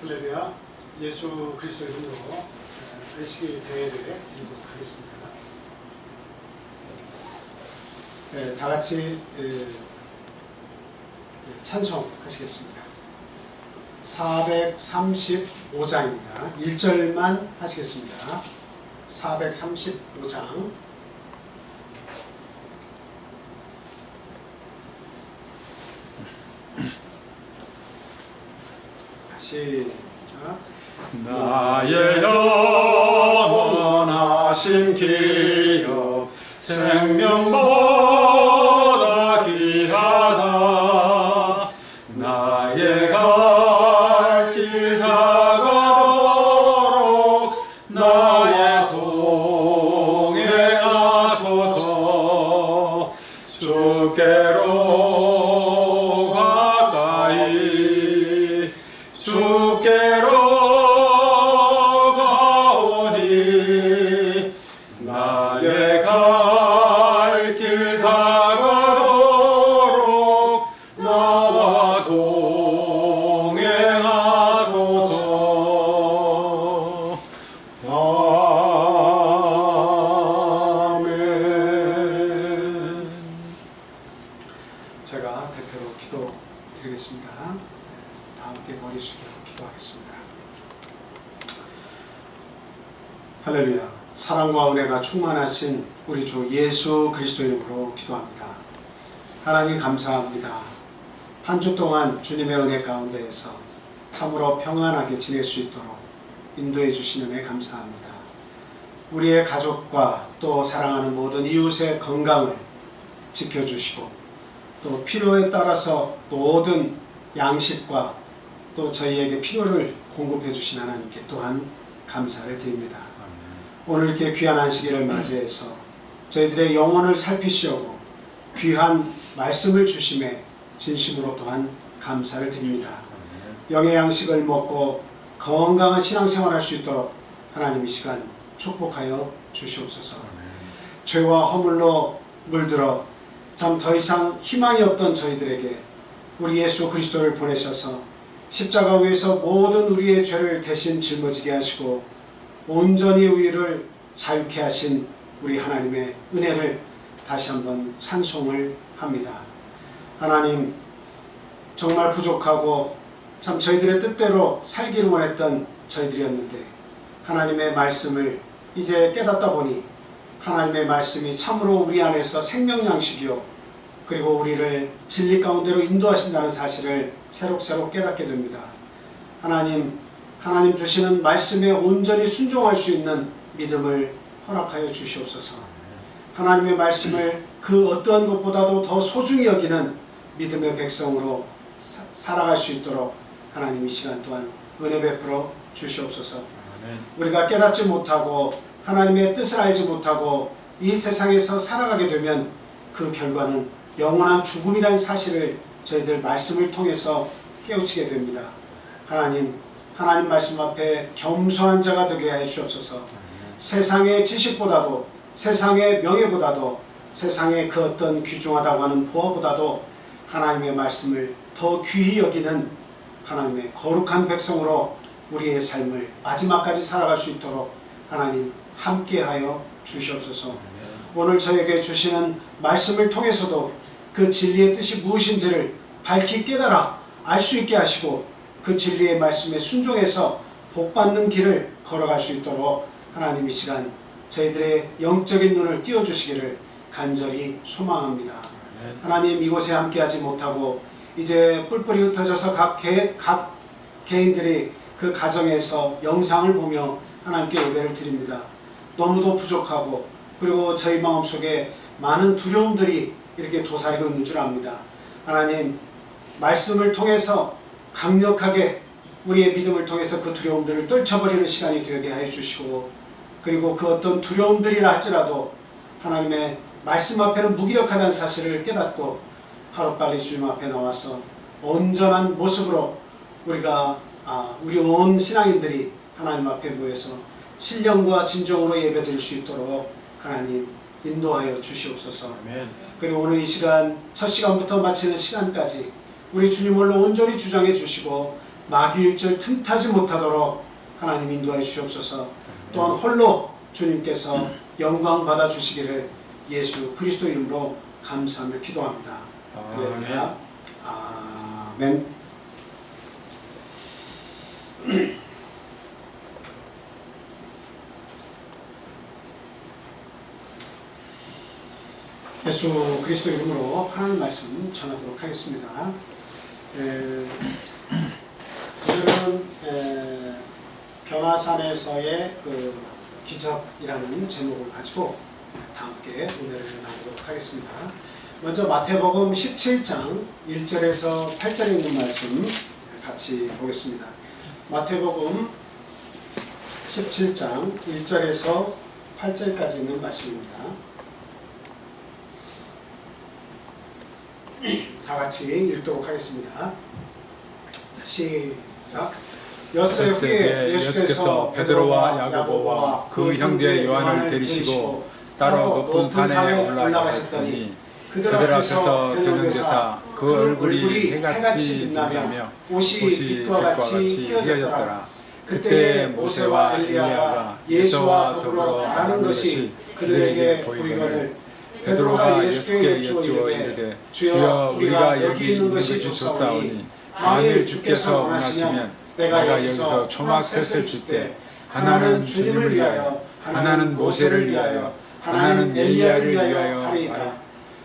할렐루야. 예수 그리스도 이름으로 안식일 대회를 드리도록 하겠습니다. 네, 다 같이 찬송하시겠습니다. 435장입니다. 1절만 하시겠습니다. 435장. 시작. 나의 영원하신 기여 생명보다 귀하다. 나의 갈 길 다가도록 나의 동행하소서. 주께로 가까이 주께로 가오니 나의 갈 길 다가도록 나와 동행하소서. 아멘. 제가 대표로 기도 드리겠습니다. 다 함께 머리 숙여 기도하겠습니다. 할렐루야. 사랑과 은혜가 충만하신 우리 주 예수 그리스도 이름으로 기도합니다. 하나님 감사합니다. 한 주 동안 주님의 은혜 가운데에서 참으로 평안하게 지낼 수 있도록 인도해 주시는 은혜 감사합니다. 우리의 가족과 또 사랑하는 모든 이웃의 건강을 지켜주시고 또 필요에 따라서 모든 양식과 또 저희에게 필요를 공급해 주신 하나님께 또한 감사를 드립니다. 오늘 이렇게 귀한 안식일을 맞이해서 저희들의 영혼을 살피시려고 귀한 말씀을 주심에 진심으로 또한 감사를 드립니다. 영의 양식을 먹고 건강한 신앙생활을 할 수 있도록 하나님 이 시간 축복하여 주시옵소서. 죄와 허물로 물들어 참 더 이상 희망이 없던 저희들에게 우리 예수 그리스도를 보내셔서 십자가 위에서 모든 우리의 죄를 대신 짊어지게 하시고 온전히 우리를 자유케 하신 우리 하나님의 은혜를 다시 한번 찬송을 합니다. 하나님, 정말 부족하고 참 저희들의 뜻대로 살기를 원했던 저희들이었는데 하나님의 말씀을 이제 깨닫다 보니 하나님의 말씀이 참으로 우리 안에서 생명양식이요 그리고 우리를 진리 가운데로 인도하신다는 사실을 새록새록 깨닫게 됩니다. 하나님 주시는 말씀에 온전히 순종할 수 있는 믿음을 허락하여 주시옵소서. 하나님의 말씀을 그 어떠한 것보다도 더 소중히 여기는 믿음의 백성으로 살아갈 수 있도록 하나님 이 시간 또한 은혜 베풀어 주시옵소서. 우리가 깨닫지 못하고 하나님의 뜻을 알지 못하고 이 세상에서 살아가게 되면 그 결과는 영원한 죽음이라는 사실을 저희들 말씀을 통해서 깨우치게 됩니다. 하나님 말씀 앞에 겸손한 자가 되게 해 주옵소서. 세상의 지식보다도 세상의 명예보다도 세상의 그 어떤 귀중하다고 하는 보화보다도 하나님의 말씀을 더 귀히 여기는 하나님의 거룩한 백성으로 우리의 삶을 마지막까지 살아갈 수 있도록 하나님 함께하여 주시옵소서. 오늘 저에게 주시는 말씀을 통해서도 그 진리의 뜻이 무엇인지를 밝히 깨달아 알 수 있게 하시고 그 진리의 말씀에 순종해서 복받는 길을 걸어갈 수 있도록 하나님 이 시간 저희들의 영적인 눈을 띄워주시기를 간절히 소망합니다. 하나님 이곳에 함께하지 못하고 이제 뿔뿔이 흩어져서 각 개인들이 그 가정에서 영상을 보며 하나님께 예배를 드립니다. 너무도 부족하고 그리고 저희 마음속에 많은 두려움들이 이렇게 도사리고 있는 줄 압니다. 하나님 말씀을 통해서 강력하게 우리의 믿음을 통해서 그 두려움들을 떨쳐버리는 시간이 되게 하여 주시고 그리고 그 어떤 두려움들이라 할지라도 하나님의 말씀 앞에는 무기력하다는 사실을 깨닫고 하루빨리 주님 앞에 나와서 온전한 모습으로 우리 온 신앙인들이 하나님 앞에 모여서 신령과 진정으로 예배드릴 수 있도록 하나님 인도하여 주시옵소서. 그리고 오늘 이 시간 첫 시간부터 마치는 시간까지 우리 주님을 온전히 주장해 주시고 마귀일절 틈타지 못하도록 하나님 인도해 주시옵소서. 또한 홀로 주님께서 영광 받아 주시기를 예수 그리스도 이름으로 감사하며 기도합니다. 할렐루야. 아멘. 예수 그리스도 이름으로 하나님 말씀 전하도록 하겠습니다. 오늘은 변화산에서의 그 기적이라는 제목을 가지고 다 함께 은혜를 나누도록 하겠습니다. 먼저 마태복음 17장 1절에서 8절에 있는 말씀 같이 보겠습니다. 마태복음 17장 1절에서 8절까지 있는 말씀입니다. 다 같이 읽도록 하겠습니다. 시작. 엿새 후에 예수께서 베드로와 야고보와 그 형제 요한을 데리시고 따로 높은 산에 올라가셨더니 그들 앞에서 변형되사 그 얼굴이 해같이 빛나며 옷이 빛과 같이 휘어졌더라. 그때 모세와 엘리야가 예수와 더불어 말하는 것이 그들에게 보이거늘 베드로가 예수께 여쭈어 이르되 주여 우리가 여기 있는 것이 좋사오니 만일 주께서 원하시면 내가 여기서 초막 셋을 줄 때 하나는 주님을 위하여 하나는 모세를 위하여 하나는 엘리야를 위하여 하리이다.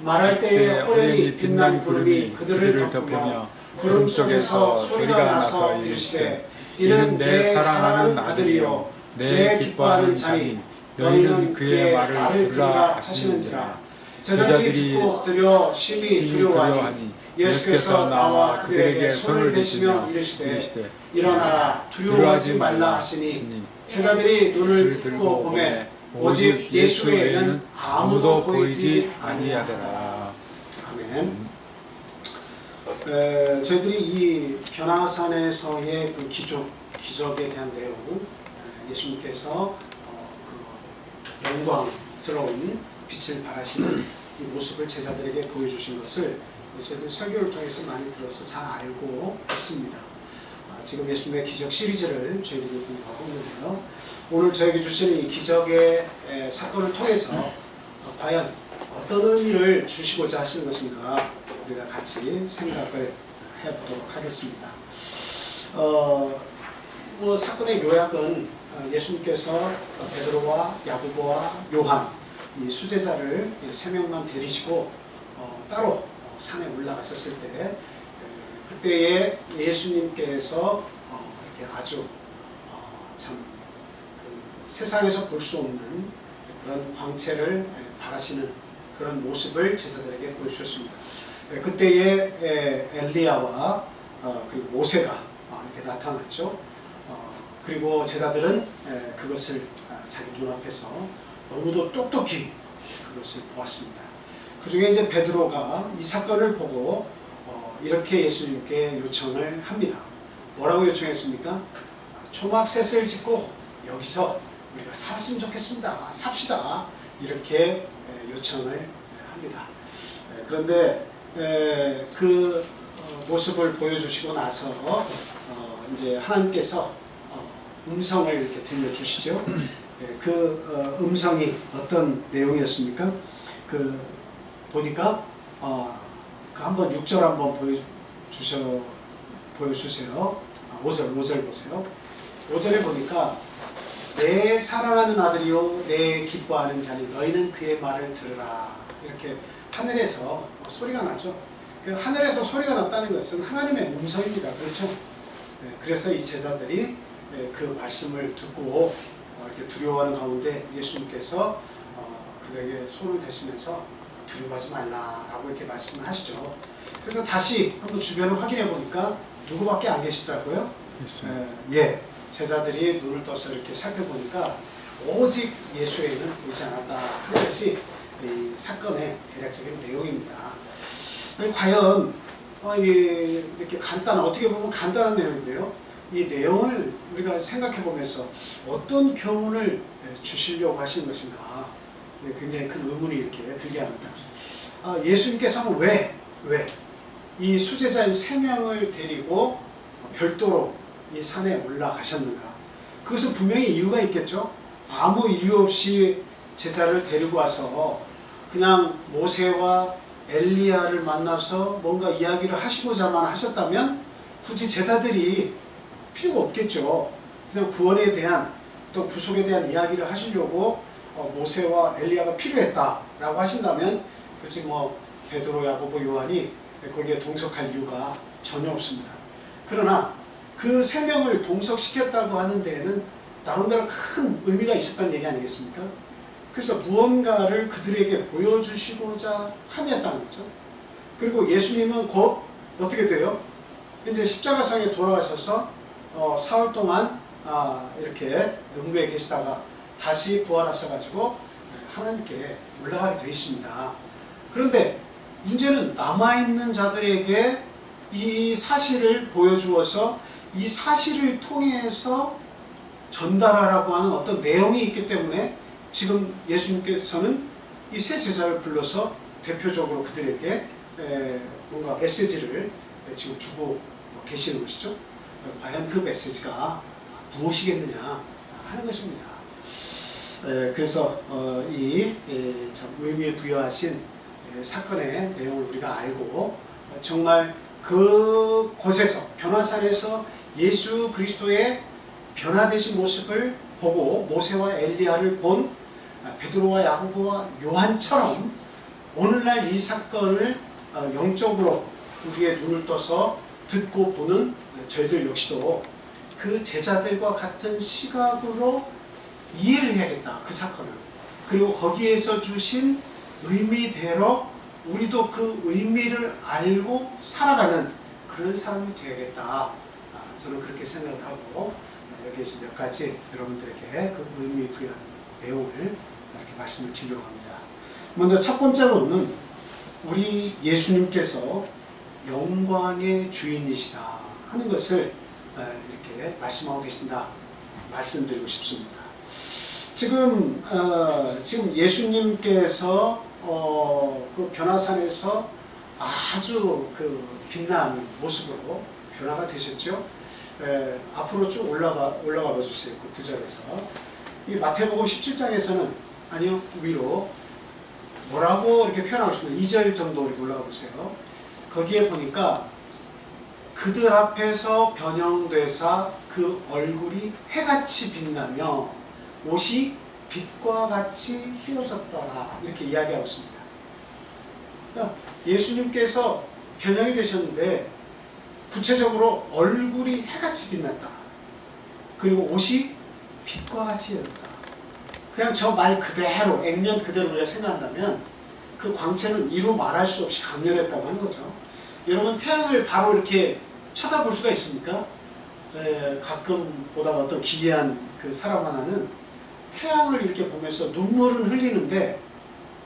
말할 때에 호련히 빛난 구름이 그들을 덮으며 구름 속에서 소리가 나서 이르시되 이는 내 사랑하는 아들이요 내 기뻐하는 자니 너희는 그의 말을 들으라 하시는지라. 제자들이 듣고 엎드려 심히 두려워하니 예수께서 나와 그들에게 손을 대시며 이르시되 일어나라 두려워하지 말라 하시니 제자들이 눈을 뜯고 보매 오직 예수 외에는 아무도 보이지 아니하더라. 아멘. 저희들이 이 변화산에서의 그 기적에 대한 내용, 예수님께서 그 영광스러운 빛을 발하시는 이 모습을 제자들에게 보여주신 것을 저희들 설교를 통해서 많이 들어서 잘 알고 있습니다. 지금 예수님의 기적 시리즈를 저희들이 공부하고 있는데요. 오늘 저에게 주신 이 기적의 사건을 통해서 과연 어떤 의미를 주시고자 하시는 것인가 우리가 같이 생각을 해보도록 하겠습니다. 사건의 요약은 예수님께서 베드로와 야고보와 요한 이 수제자를 3명만 데리시고 따로 산에 올라갔었을 때 그때에 예수님께서 이렇게 아주 참 세상에서 볼 수 없는 그런 광채를 발하시는 그런 모습을 제자들에게 보여주셨습니다. 그때에 엘리야와 그리고 모세가 이렇게 나타났죠. 그리고 제자들은 그것을 자기 눈앞에서 너무도 똑똑히 그것을 보았습니다. 그 중에 이제 베드로가 이 사건을 보고 이렇게 예수님께 요청을 합니다. 뭐라고 요청했습니까? 초막셋을 짓고 여기서 우리가 살았으면 좋겠습니다. 삽시다. 이렇게 요청을 합니다. 그런데 그 모습을 보여주시고 나서 이제 하나님께서 음성을 이렇게 들려주시죠. 그 음성이 어떤 내용이었습니까? 보니까 그 한번 6절 한번 보여주세요. 5절 보세요. 5절에 보니까 내 사랑하는 아들이요 내 기뻐하는 자니 너희는 그의 말을 들으라. 이렇게 하늘에서 소리가 나죠. 그 하늘에서 소리가 났다는 것은 하나님의 음성입니다. 그렇죠? 그래서 이 제자들이 그 말씀을 듣고 이렇게 두려워하는 가운데 예수님께서 그들에게 손을 대시면서 두려워하지 말라라고 이렇게 말씀을 하시죠. 그래서 다시 한번 주변을 확인해 보니까 누구밖에 안 계시더라고요. 제자들이 눈을 떠서 이렇게 살펴보니까 오직 예수 외에는 보이지 않았다 하는 것이 이 사건의 대략적인 내용입니다. 과연 이렇게 어떻게 보면 간단한 내용인데요. 이 내용을 우리가 생각해 보면서 어떤 교훈을 주시려고 하시는 것인가 굉장히 큰 의문이 이렇게 들게 합니다. 예수님께서는 왜 이 수제자인 3명을 데리고 별도로 이 산에 올라가셨는가? 그것은 분명히 이유가 있겠죠. 아무 이유 없이 제자를 데리고 와서 그냥 모세와 엘리야를 만나서 뭔가 이야기를 하시고자만 하셨다면 굳이 제자들이 필요가 없겠죠. 그냥 구원에 대한 또 구속에 대한 이야기를 하시려고 모세와 엘리야가 필요했다라고 하신다면 굳이 뭐 베드로, 야고보, 요한이 거기에 동석할 이유가 전혀 없습니다. 그러나 그 세 명을 동석시켰다고 하는 데에는 나름대로 큰 의미가 있었다는 얘기 아니겠습니까? 그래서 무언가를 그들에게 보여주시고자 함이었다는 거죠. 그리고 예수님은 곧 어떻게 돼요? 이제 십자가상에 돌아가셔서 사흘 동안 이렇게 음부에 계시다가 다시 부활하셔가지고 하나님께 올라가게 되어 있습니다. 그런데 문제는 남아있는 자들에게 이 사실을 보여주어서 이 사실을 통해서 전달하라고 하는 어떤 내용이 있기 때문에 지금 예수님께서는 이 세 제자를 불러서 대표적으로 그들에게 뭔가 메시지를 지금 주고 계시는 것이죠. 과연 그 메시지가 무엇이겠느냐 하는 것입니다. 그래서 참 의미에 부여하신 사건의 내용을 우리가 알고 정말 그곳에서 변화산에서 예수 그리스도의 변화되신 모습을 보고 모세와 엘리야를 본 베드로와 야고보와 요한처럼 오늘날 이 사건을 영적으로 우리의 눈을 떠서 듣고 보는 저희들 역시도 그 제자들과 같은 시각으로 이해를 해야겠다. 그 사건을. 그리고 거기에서 주신 의미대로 우리도 그 의미를 알고 살아가는 그런 사람이 되야겠다. 저는 그렇게 생각을 하고 여기에서 몇 가지 여러분들에게 그 의미 부여한 내용을 이렇게 말씀을 드리려고 합니다. 먼저 첫 번째로는 우리 예수님께서 영광의 주인이시다 하는 것을 이렇게 말씀하고 계신다 말씀드리고 싶습니다. 지금 예수님께서 그 변화산에서 아주 그 빛나는 모습으로 변화가 되셨죠. 앞으로 쭉 올라가 봐 주세요. 그 9절에서 이 마태복음 17장에서는 아니요 위로 뭐라고 이렇게 표현하고 싶은데 2절 정도 이렇게 올라가 보세요. 거기에 보니까 그들 앞에서 변형되사 그 얼굴이 해같이 빛나며 옷이 빛과 같이 휘어졌더라 이렇게 이야기하고 있습니다. 그러니까 예수님께서 변형이 되셨는데 구체적으로 얼굴이 해같이 빛났다. 그리고 옷이 빛과 같이 휘어졌다. 그냥 저 말 그대로 액면 그대로 우리가 생각한다면 그 광채는 이루 말할 수 없이 강렬했다고 하는 거죠. 여러분 태양을 바로 이렇게 쳐다볼 수가 있습니까? 가끔 보다가 어떤 기이한 그 사람 하나는 태양을 이렇게 보면서 눈물은 흘리는데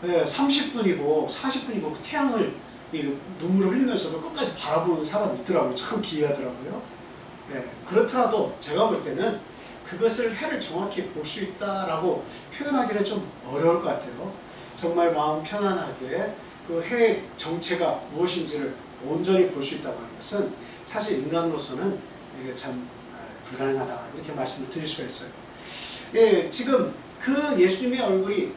30분이고 40분이고 그 태양을 눈물을 흘리면서도 끝까지 바라보는 사람이 있더라고요. 참 기이하더라고요. 그렇더라도 제가 볼 때는 그것을 해를 정확히 볼 수 있다라고 표현하기는 좀 어려울 것 같아요. 정말 마음 편안하게 그 해의 정체가 무엇인지를 온전히 볼 수 있다고 하는 것은 사실 인간으로서는 이게 참 불가능하다 이렇게 말씀을 드릴 수가 있어요. 지금 그 예수님의 얼굴이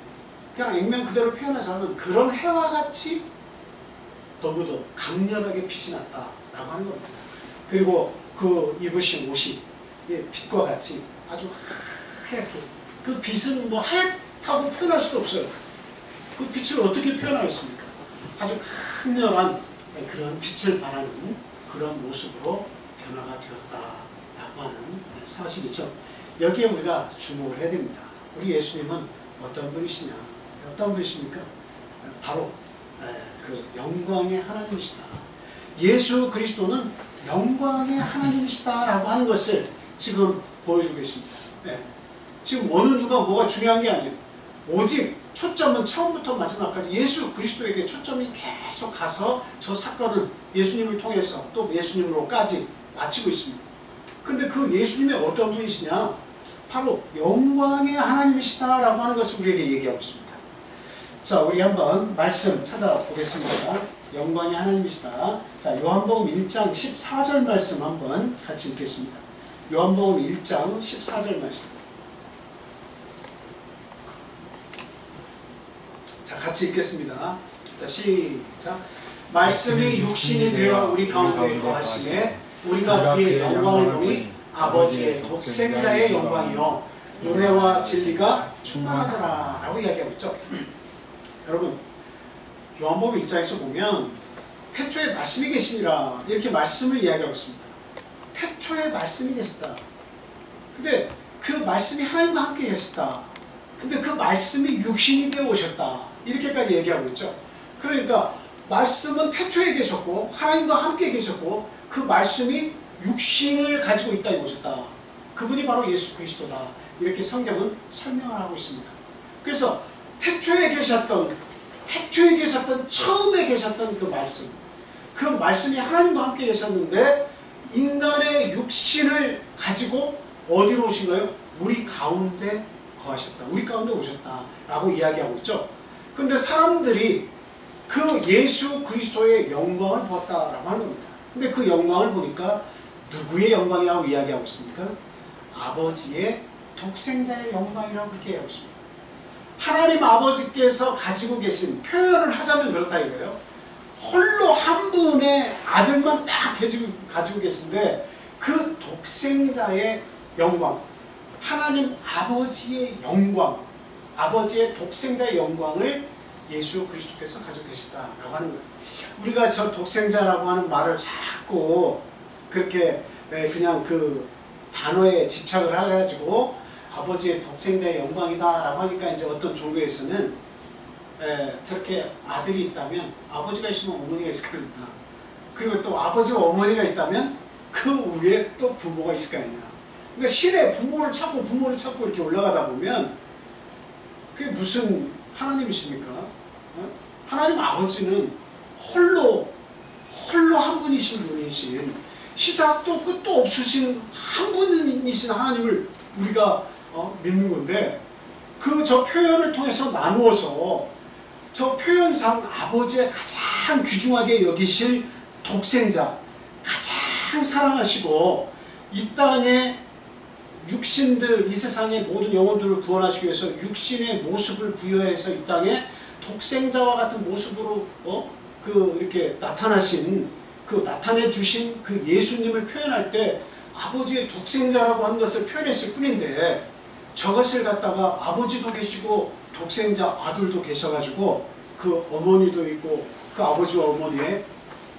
그냥 액면 그대로 표현하자면 그런 해와 같이 너무도 강렬하게 빛이 났다라고 하는 겁니다. 그리고 그 입으신 옷이 빛과 같이 아주 하얗게 그 빛은 뭐 하얗다고 표현할 수도 없어요. 그 빛을 어떻게 표현하겠습니까? 아주 강렬한 그런 빛을 발하는 그런 모습으로 변화가 되었다라고 하는 사실이죠. 여기에 우리가 주목을 해야 됩니다. 우리 예수님은 어떤 분이시냐? 어떤 분이십니까? 바로 그 영광의 하나님이시다. 예수 그리스도는 영광의 하나님이시다라고 하는 것을 지금 보여주고 계십니다. 지금 어느 누가 뭐가 중요한 게 아니에요. 오직 초점은 처음부터 마지막까지 예수 그리스도에게 초점이 계속 가서 저 사건은 예수님을 통해서 또 예수님으로까지 마치고 있습니다. 근데 그 예수님이 어떤 분이시냐? 바로 영광의 하나님이시다라고 하는 것을 우리에게 얘기하고 있습니다. 자, 우리 한번 말씀 찾아보겠습니다. 영광의 하나님이시다. 자, 요한복음 1장 14절 말씀 한번 같이 읽겠습니다. 요한복음 1장 14절 말씀. 자, 같이 읽겠습니다. 자, 시작. 말씀이 육신이 되어 우리 가운데 거하시매 우리가 그의 영광을 보니 아버지의 독생자의 영광이요 은혜와 진리가 충만하더라 라고 이야기하고 있죠. 여러분, 요한복음 1장에서 보면 태초에 말씀이 계시니라 이렇게 말씀을 이야기하고 있습니다. 태초에 말씀이 계시다. 근데 그 말씀이 하나님과 함께 계시다. 근데 그 말씀이 육신이 되어 오셨다. 이렇게까지 얘기하고 있죠. 그러니까 말씀은 태초에 계셨고 하나님과 함께 계셨고 그 말씀이 육신을 가지고 있다 이것이다. 그분이 바로 예수 그리스도다. 이렇게 성경은 설명을 하고 있습니다. 그래서 태초에 계셨던 처음에 계셨던 그 말씀이 하나님과 함께 계셨는데 인간의 육신을 가지고 어디로 오신 거예요? 우리 가운데 거하셨다. 우리 가운데 오셨다. 라고 이야기하고 있죠. 근데 사람들이 그 예수 그리스도의 영광을 보았다라고 하는 겁니다. 근데 그 영광을 보니까 누구의 영광이라고 이야기하고 있습니까? 아버지의 독생자의 영광이라고 그렇게 얘기하고 있습니다. 하나님 아버지께서 가지고 계신, 표현을 하자면 그렇다 이거예요. 홀로 한 분의 아들만 딱 가지고 계신데 그 독생자의 영광, 하나님 아버지의 영광, 아버지의 독생자의 영광을 예수 그리스도께서 가지고 계시다라고 하는 거예요. 우리가 저 독생자라고 하는 말을 자꾸 그렇게 그냥 그 단어에 집착을 해가지고 아버지의 독생자의 영광이다라고 하니까 이제 어떤 종교에서는 저렇게 아들이 있다면 아버지가 있으면 어머니가 있을 거 아니냐. 그리고 또 아버지와 어머니가 있다면 그 위에 또 부모가 있을 거 아니냐. 그러니까 실에 부모를 찾고 이렇게 올라가다 보면 그게 무슨 하나님이십니까? 하나님 아버지는 홀로 한 분이신 분이신, 시작도 끝도 없으신 한 분이신 하나님을 우리가 믿는 건데, 그 저 표현을 통해서 나누어서 저 표현상 아버지의 가장 귀중하게 여기실 독생자, 가장 사랑하시고 이 땅에 육신들, 이 세상의 모든 영혼들을 구원하시기 위해서 육신의 모습을 부여해서 이 땅에 독생자와 같은 모습으로 이렇게 나타나신, 그 나타내 주신 그 예수님을 표현할 때 아버지의 독생자라고 하는 것을 표현했을 뿐인데, 저것을 갖다가 아버지도 계시고 독생자 아들도 계셔가지고 그 어머니도 있고 그 아버지와 어머니의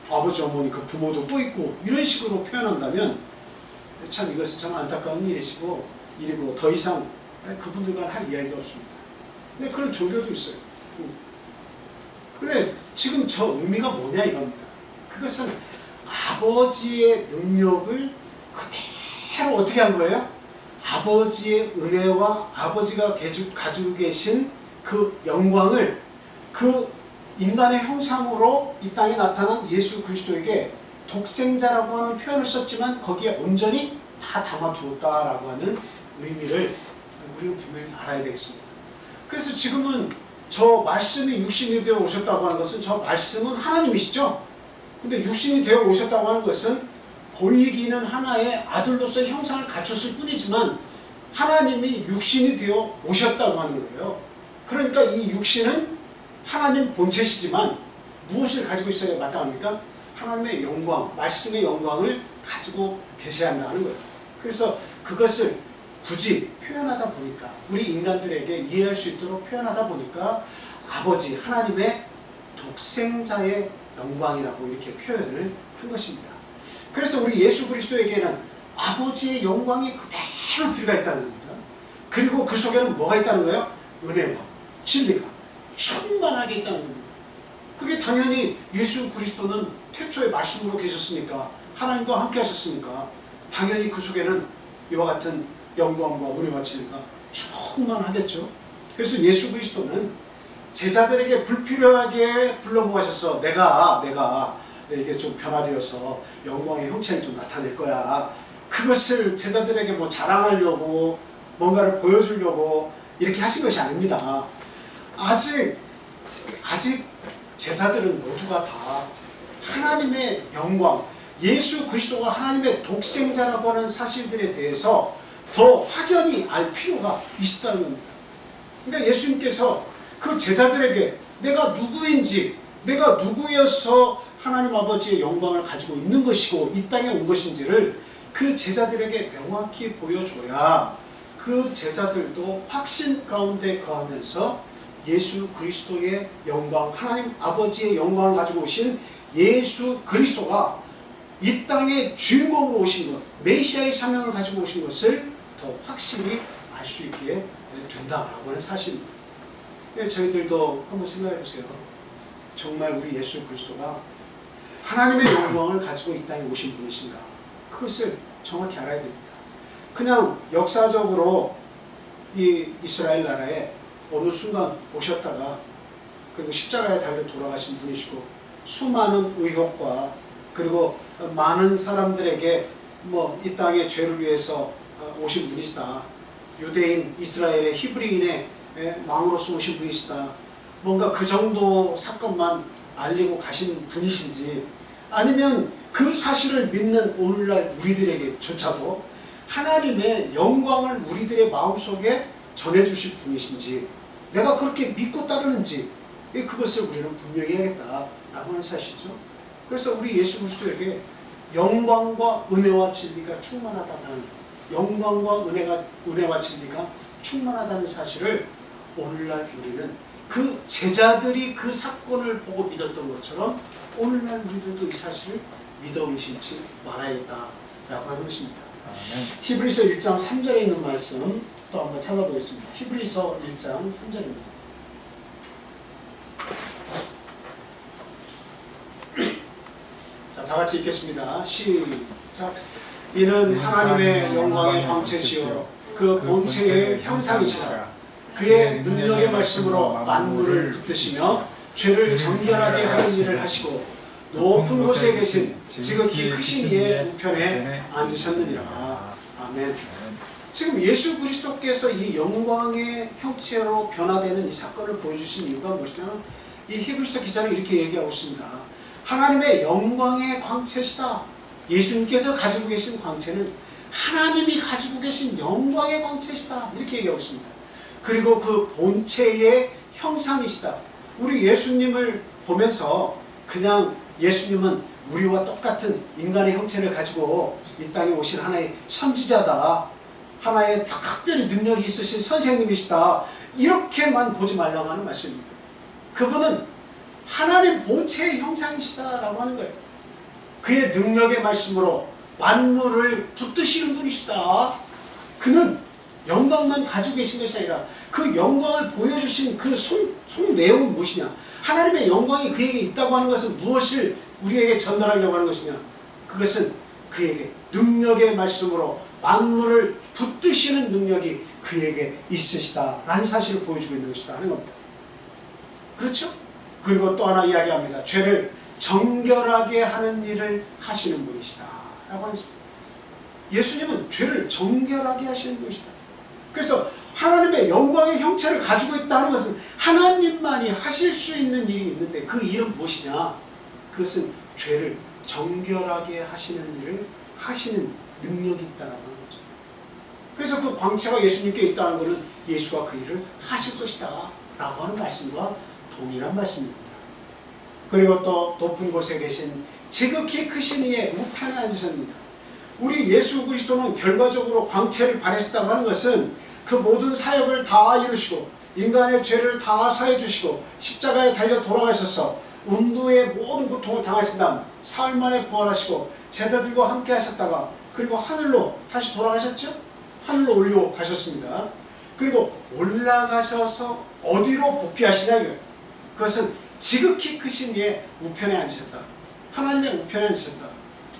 아버지 어머니 그 부모도 또 있고 이런 식으로 표현한다면 참 이것은 참 안타까운 일이고 더 이상 그분들과는 할 이야기가 없습니다. 근데 그런 종교도 있어요. 그래, 지금 저 의미가 뭐냐 이겁니다. 그것은 아버지의 능력을 그대로 어떻게 한 거예요? 아버지의 은혜와 아버지가 가지고 계신 그 영광을 그 인간의 형상으로 이 땅에 나타난 예수 그리스도에게 독생자라고 하는 표현을 썼지만 거기에 온전히 다 담아두었다라고 하는 의미를 우리는 분명히 알아야 되겠습니다. 그래서 지금은 저 말씀이 육신이 되어 오셨다고 하는 것은 저 말씀은 하나님이시죠. 근데 육신이 되어 오셨다고 하는 것은 보이기는 하나의 아들로서의 형상을 갖췄을 뿐이지만 하나님이 육신이 되어 오셨다고 하는 거예요. 그러니까 이 육신은 하나님 본체시지만 무엇을 가지고 있어야 마땅합니까? 하나님의 영광, 말씀의 영광을 가지고 계셔야 한다는 거예요. 그래서 그것을 굳이 표현하다 보니까, 우리 인간들에게 이해할 수 있도록 표현하다 보니까 아버지 하나님의 독생자의 영광이라고 이렇게 표현을 한 것입니다. 그래서 우리 예수 그리스도에게는 아버지의 영광이 그대로 들어가 있다는 겁니다. 그리고 그 속에는 뭐가 있다는 거예요? 은혜와 진리가 충만하게 있다는 겁니다. 그게 당연히 예수 그리스도는 태초에 말씀으로 계셨으니까, 하나님과 함께 하셨으니까 당연히 그 속에는 이와 같은 영광과 은혜와 진리가 충만하겠죠. 그래서 예수 그리스도는 제자들에게 불필요하게 불러모아셔서 내가 이게 좀 변화되어서 영광의 형체를 좀 나타낼 거야, 그것을 제자들에게 뭐 자랑하려고 뭔가를 보여주려고 이렇게 하신 것이 아닙니다. 아직 제자들은 모두가 다 하나님의 영광, 예수 그리스도가 하나님의 독생자라고 하는 사실들에 대해서 더 확연히 알 필요가 있다는 겁니다. 그러니까 예수님께서 그 제자들에게 내가 누구인지, 내가 누구여서 하나님 아버지의 영광을 가지고 있는 것이고 이 땅에 온 것인지를 그 제자들에게 명확히 보여줘야 그 제자들도 확신 가운데 거하면서 예수 그리스도의 영광, 하나님 아버지의 영광을 가지고 오신 예수 그리스도가 이 땅에 주인공으로 오신 것, 메시아의 사명을 가지고 오신 것을 더 확실히 알 수 있게 된다라고 하는 사실입니다. 저희들도 한번 생각해 보세요. 정말 우리 예수 그리스도가 하나님의 영광을 가지고 이 땅에 오신 분이신가? 그것을 정확히 알아야 됩니다. 그냥 역사적으로 이 이스라엘 나라에 어느 순간 오셨다가 그리고 십자가에 달려 돌아가신 분이시고 수많은 의혹과 그리고 많은 사람들에게 이 땅의 죄를 위해서 오신 분이시다. 유대인, 이스라엘의 히브리인의 왕으로서 오신 분이시다. 뭔가 그 정도 사건만 알리고 가신 분이신지 아니면 그 사실을 믿는 오늘날 우리들에게조차도 하나님의 영광을 우리들의 마음속에 전해주실 분이신지 내가 그렇게 믿고 따르는지 그것을 우리는 분명히 해야겠다라고 하는 사실이죠. 그래서 우리 예수 그리스도에게 영광과 은혜와 진리가 충만하다는 영광과 은혜와 진리가 충만하다는 사실을 오늘날 우리는 그 제자들이 그 사건을 보고 믿었던 것처럼 오늘날 우리들도 이 사실을 믿어 의심치 말아야겠다라고 하는 것입니다. 히브리서 1장 3절에 있는 말씀 또 한번 찾아보겠습니다. 히브리서 1장 3절입니다. 자, 다 같이 읽겠습니다. 시작. 이는 하나님의 영광의 광채시요 그 본체의 형상이시라. 그의 능력의 말씀으로 만물을 붙드시며 죄를 정결하게 하는 일을 하시고 높은 곳에 계신 지극히 크신 이의 우편에 앉으셨느니라. 아멘. 지금 예수 그리스도께서 이 영광의 형체로 변화되는 이 사건을 보여주신 이유가 무엇이냐면 이 히브리서 기자는 이렇게 얘기하고 있습니다. 하나님의 영광의 광채시다. 예수님께서 가지고 계신 광채는 하나님이 가지고 계신 영광의 광채시다. 이렇게 얘기하고 있습니다. 그리고 그 본체의 형상이시다. 우리 예수님을 보면서 그냥 예수님은 우리와 똑같은 인간의 형체를 가지고 이 땅에 오신 하나의 선지자다. 하나의 특별히 능력이 있으신 선생님이시다. 이렇게만 보지 말라고 하는 말씀입니다. 그분은 하나님 본체의 형상이시다라고 하는 거예요. 그의 능력의 말씀으로 만물을 붙드시는 분이시다. 그는 영광만 가지고 계신 것이 아니라 그 영광을 보여주신 그 속 내용은 무엇이냐? 하나님의 영광이 그에게 있다고 하는 것은 무엇을 우리에게 전달하려고 하는 것이냐? 그것은 그에게 능력의 말씀으로 만물을 붙드시는 능력이 그에게 있으시다라는 사실을 보여주고 있는 것이다 하는 겁니다. 그렇죠? 그리고 또 하나 이야기합니다. 죄를 정결하게 하는 일을 하시는 분이시다 라고 하십니다. 예수님은 죄를 정결하게 하시는 분이시다. 그래서 하나님의 영광의 형체를 가지고 있다 하는 것은 하나님만이 하실 수 있는 일이 있는데 그 일은 무엇이냐? 그것은 죄를 정결하게 하시는 일을 하시는 능력이 있다라고 하는 거죠. 그래서 그 광채가 예수님께 있다는 것은 예수가 그 일을 하실 것이다 라고 하는 말씀과 동일한 말씀입니다. 그리고 또 높은 곳에 계신 지극히 크신 이의 우편에 앉으셨습니다. 우리 예수 그리스도는 결과적으로 광채를 발했다고 하는 것은 그 모든 사역을 다 이루시고 인간의 죄를 다 사해 주시고 십자가에 달려 돌아가셔서 음부의 모든 고통을 당하신 다음 사흘 만에 부활하시고 제자들과 함께 하셨다가 그리고 하늘로 다시 돌아가셨죠? 하늘로 올려가셨습니다. 그리고 올라가셔서 어디로 복귀하시냐 이거예요. 그것은 지극히 크신 이의 우편에 앉으셨다. 하나님의 우편에 앉으셨다.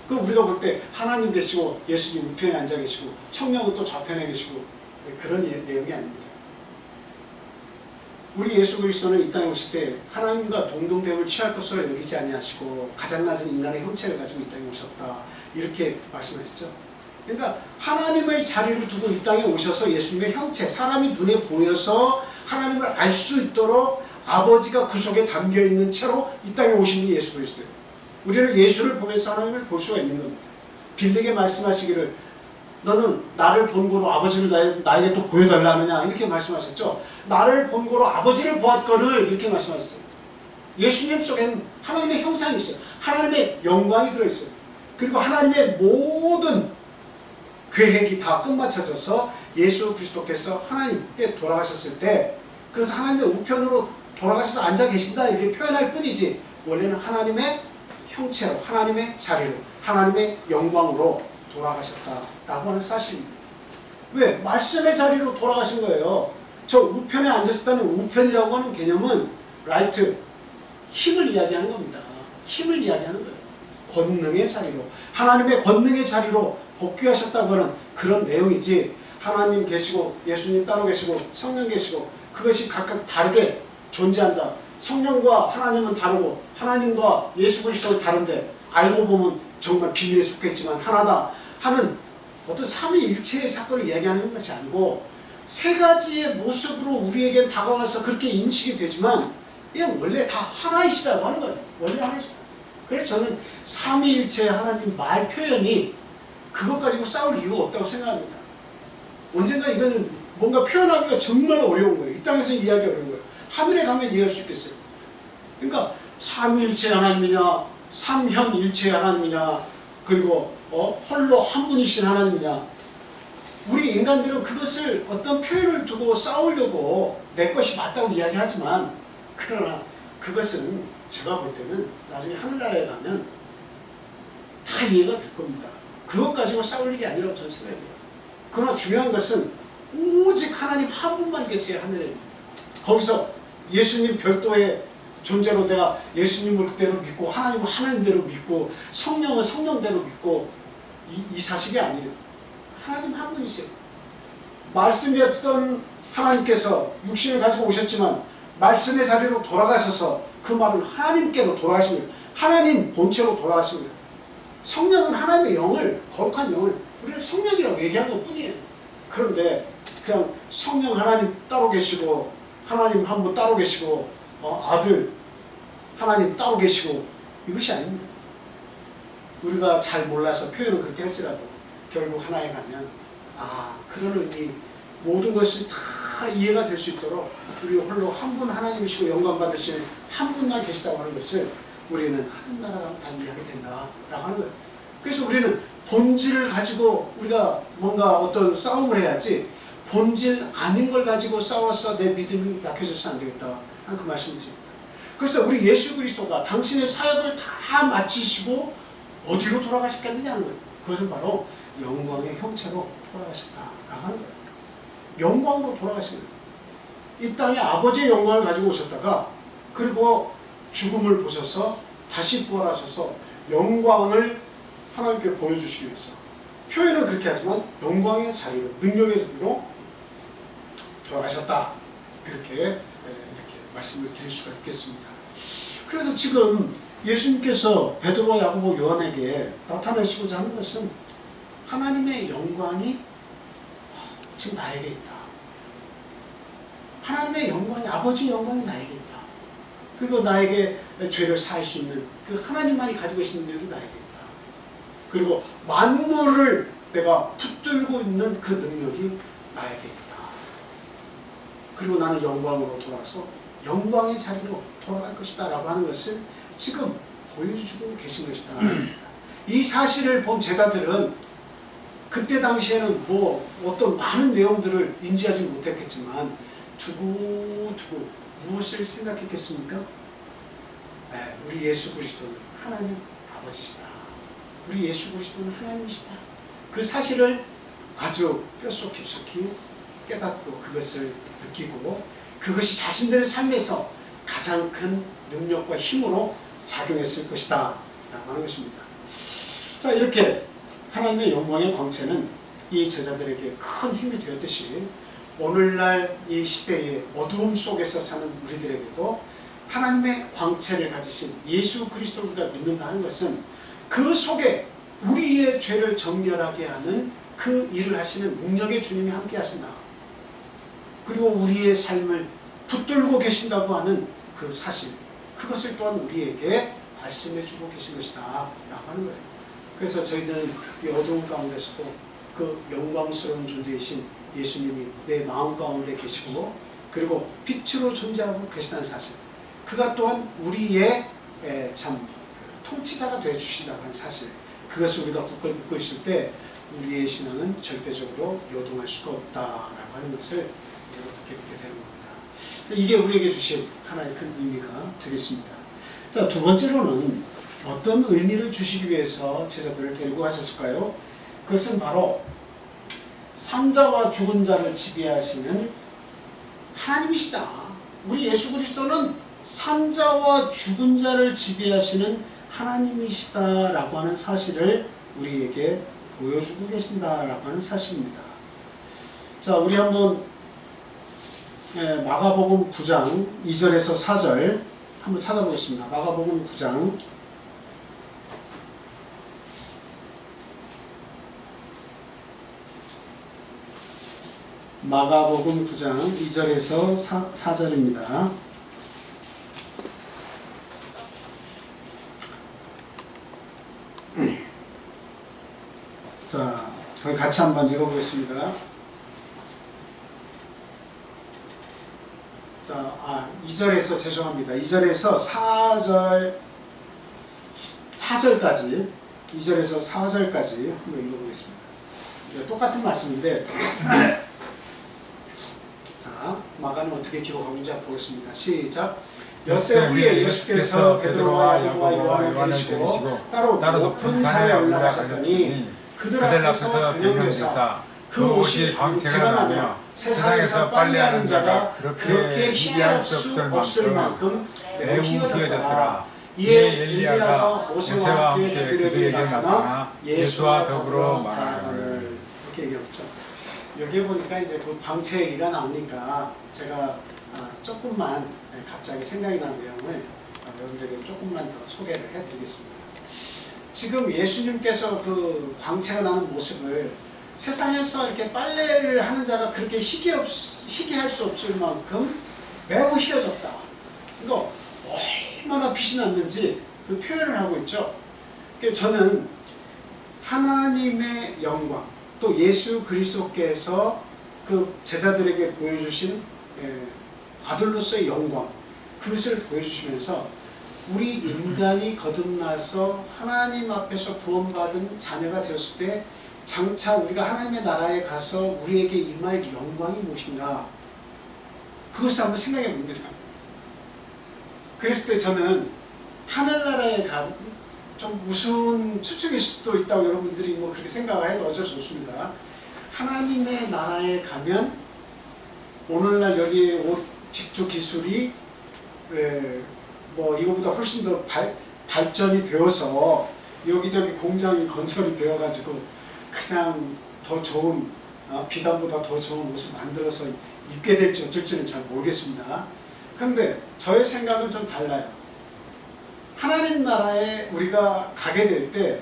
그 우리가 볼 때 하나님 계시고 예수님 우편에 앉아 계시고 성령은 또 좌편에 계시고 그런 내용이 아닙니다. 우리 예수 그리스도는 이 땅에 오실 때 하나님과 동등됨을 취할 것으로 여기지 아니하시고 가장 낮은 인간의 형체를 가지고 이 땅에 오셨다. 이렇게 말씀하셨죠. 그러니까 하나님의 자리를 두고 이 땅에 오셔서 예수님의 형체, 사람이 눈에 보여서 하나님을 알 수 있도록 아버지가 그 속에 담겨있는 채로 이 땅에 오신 분이 예수 그리스도예요. 우리는 예수를 보면서 하나님을 볼 수가 있는 겁니다. 빌되게 말씀하시기를 너는 나를 본고로 아버지를 나에게 또 보여달라 하느냐 이렇게 말씀하셨죠. 나를 본고로 아버지를 보았거늘 이렇게 말씀하셨어요. 예수님 속에는 하나님의 형상이 있어요. 하나님의 영광이 들어있어요. 그리고 하나님의 모든 계획이 다 끝마쳐져서 예수 그리스도께서 하나님께 돌아가셨을 때 그래서 하나님의 우편으로 돌아가셔서 앉아 계신다 이렇게 표현할 뿐이지 원래는 하나님의 형체로 하나님의 자리로 하나님의 영광으로 돌아가셨다라고 하는 사실입니다. 왜? 말씀의 자리로 돌아가신 거예요. 저 우편에 앉았다는 우편이라고 하는 개념은 라이트, 힘을 이야기하는 겁니다. 힘을 이야기하는 거예요. 권능의 자리로 하나님의 권능의 자리로 복귀하셨다고 하는 그런 내용이지 하나님 계시고 예수님 따로 계시고 성령 계시고 그것이 각각 다르게 존재한다. 성령과 하나님은 다르고 하나님과 예수 그리스도는 다른데 알고 보면 정말 비밀에 속했지만 하나다 하는 어떤 삼위일체의 사건을 이야기하는 것이 아니고 세 가지의 모습으로 우리에게 다가와서 그렇게 인식이 되지만 그냥 원래 다 하나이시라고 하는 거예요. 원래 하나이시다. 그래서 저는 삼위일체의 하나님 말 표현이 그것 가지고 싸울 이유가 없다고 생각합니다. 언젠가 이거는 뭔가 표현하기가 정말 어려운 거예요. 이 땅에서 이야기 어려운 거예요. 하늘에 가면 이해할 수 있겠어요. 그러니까 삼위일체의 하나님이냐 삼현일체의 하나님이냐 그리고 홀로 한 분이신 하나님이냐 우리 인간들은 그것을 어떤 표현을 두고 싸우려고 내 것이 맞다고 이야기하지만 그러나 그것은 제가 볼 때는 나중에 하늘나라에 가면 다 이해가 될 겁니다. 그것 가지고 싸울 일이 아니라고 저는 생각이 들어요. 그러나 중요한 것은 오직 하나님 한 분만 계세요. 하늘에. 거기서 예수님 별도의 존재로 내가 예수님을 그대로 믿고 하나님은 하나님대로 믿고 성령은 성령대로 믿고 이 사실이 아니에요. 하나님 한 분이세요. 말씀이었던 하나님께서 육신을 가지고 오셨지만 말씀의 자리로 돌아가셔서 그 말은 하나님께로 돌아가신 거예요. 하나님 본체로 돌아가신 거예요. 성령은 하나님의 영을 거룩한 영을 우리는 성령이라고 얘기하는 것 뿐이에요. 그런데 그냥 성령 하나님 따로 계시고 하나님 한 분 따로 계시고 아들 하나님 따로 계시고 이것이 아닙니다. 우리가 잘 몰라서 표현을 그렇게 할지라도 결국 하나에 가면 그런 의미 모든 것이 다 이해가 될 수 있도록 우리 홀로 한 분 하나님이시고 영광 받으시는 한 분만 계시다고 하는 것을 우리는 하늘나라가 다 이해하게 된다라고 하는 거예요. 그래서 우리는 본질을 가지고 우리가 뭔가 어떤 싸움을 해야지 본질 아닌 걸 가지고 싸워서 내 믿음이 약해져서 안 되겠다 하는 그 말씀을 드립니다. 그래서 우리 예수 그리스도가 당신의 사역을 다 마치시고 어디로 돌아가셨겠느냐 하는 거예요. 그것은 바로 영광의 형체로 돌아가셨다라고 하는 거예요. 영광으로 돌아가신 거예요. 이 땅에 아버지의 영광을 가지고 오셨다가 그리고 죽음을 보셔서 다시 부활하셔서 영광을 하나님께 보여주시기 위해서 표현은 그렇게 하지만 영광의 자리로 능력의 자리로 돌아가셨다. 이렇게 말씀을 드릴 수가 있겠습니다. 그래서 지금 예수님께서 베드로와 야고보 요한에게 나타내시고자 하는 것은 하나님의 영광이 지금 나에게 있다. 하나님의 영광이 아버지의 영광이 나에게 있다. 그리고 나에게 죄를 사할 수 있는 그 하나님만이 가지고 계신 능력이 나에게 있다. 그리고 만물을 내가 붙들고 있는 그 능력이 나에게 있다. 그리고 나는 영광으로 돌아서 영광의 자리로 돌아갈 것이다 라고 하는 것을 지금 보여주고 계신 것이다. 이 사실을 본 제자들은 그때 당시에는 뭐 어떤 많은 내용들을 인지하지 못했겠지만 두고두고 무엇을 생각했겠습니까? 우리 예수 그리스도는 하나님 아버지시다. 우리 예수 그리스도는 하나님이시다. 그 사실을 아주 뼛속 깊숙이 깨닫고 그것을 느끼고 그것이 자신들의 삶에서 가장 큰 능력과 힘으로 작용했을 것이다 라고 하는 것입니다. 자, 이렇게 하나님의 영광의 광채는 이 제자들에게 큰 힘이 되었듯이 오늘날 이 시대의 어두움 속에서 사는 우리들에게도 하나님의 광채를 가지신 예수 그리스도를 우리가 믿는다 하는 것은 그 속에 우리의 죄를 정결하게 하는 그 일을 하시는 능력의 주님이 함께 하신다. 그리고 우리의 삶을 붙들고 계신다고 하는 그 사실, 그것을 또한 우리에게 말씀해주고 계신 것이다 라고 하는 거예요. 그래서 저희들은 이 어두운 가운데서도 그 영광스러운 존재이신 예수님이 내 마음 가운데 계시고 그리고 빛으로 존재하고 계시다는 사실, 그가 또한 우리의 참 통치자가 되어주신다고 하는 사실, 그것을 우리가 굳건히 믿고 있을 때 우리의 신앙은 절대적으로 요동할 수가 없다라고 하는 것을 우리가 굳게 믿게 되는 겁니다. 이게 우리에게 주신 하나의 큰 의미가 되겠습니다. 자, 두 번째로는 어떤 의미를 주시기 위해서 제자들을 데리고 가셨을까요? 그것은 바로 산자와 죽은 자를 지배하시는 하나님이시다. 우리 예수 그리스도는 산자와 죽은 자를 지배하시는 하나님이시다라고 하는 사실을 우리에게 보여주고 계신다라고 하는 사실입니다. 자, 우리 한번 마가복음 9장 2절에서 4절 한번 찾아보겠습니다. 마가복음 9장 마가복음 9장 2절에서 4절입니다. 자, 저희 같이 한번 읽어보겠습니다. 자, 2절에서 죄송합니다. 2절에서 4절까지 2절에서 4절까지 한번 읽어보겠습니다. 똑같은 말씀인데 자, 마가는 어떻게 기록하고 있는지 한번 보겠습니다. 시작. 엿새 후에 예수께서 베드로와 야고보와 요한을 데리시고 따로 높은 산에 올라가셨더니 그들 앞에서 변형되사 그 옷이 광채가 나며 세상에서 빨래하는 자가 그렇게 희게 할 수 없을 만큼 매우 희어졌더라. 이에 엘리야가 모세와 함께 그들에게 나타나 예수와 더불어 말하거늘 이렇게 얘기했죠. 여기에 보니까 이제 그 광채 얘기가 나오니까 제가 조금만 갑자기 생각이 난 내용을 여러분들에게 조금만 더 소개를 해드리겠습니다. 지금 예수님께서 그 광채가 나는 모습을 세상에서 이렇게 빨래를 하는 자가 그렇게 희게 할 수 없을 만큼 매우 희어졌다. 이거 얼마나 빛이 났는지 그 표현을 하고 있죠. 그래서 저는 하나님의 영광, 또 예수 그리스도께서 그 제자들에게 보여주신 아들로서의 영광, 그것을 보여주시면서 우리 인간이 거듭나서 하나님 앞에서 구원받은 자녀가 되었을 때 장차 우리가 하나님의 나라에 가서 우리에게 임할 영광이 무엇인가, 그것을 한번 생각해 봅니다. 그랬을 때 저는 하늘나라에 가면 좀 우스운 추측일 수도 있다고 여러분들이 뭐 그렇게 생각을 해도 어쩔 수 없습니다. 하나님의 나라에 가면 오늘날 여기 옷 직조 기술이 뭐 이거보다 훨씬 더 발전이 되어서 여기저기 공장이 건설이 되어가지고 그냥 더 좋은 비단보다 더 좋은 옷을 만들어서 입게 될지 어쩔지는 잘 모르겠습니다. 그런데 저의 생각은 좀 달라요. 하나님 나라에 우리가 가게 될 때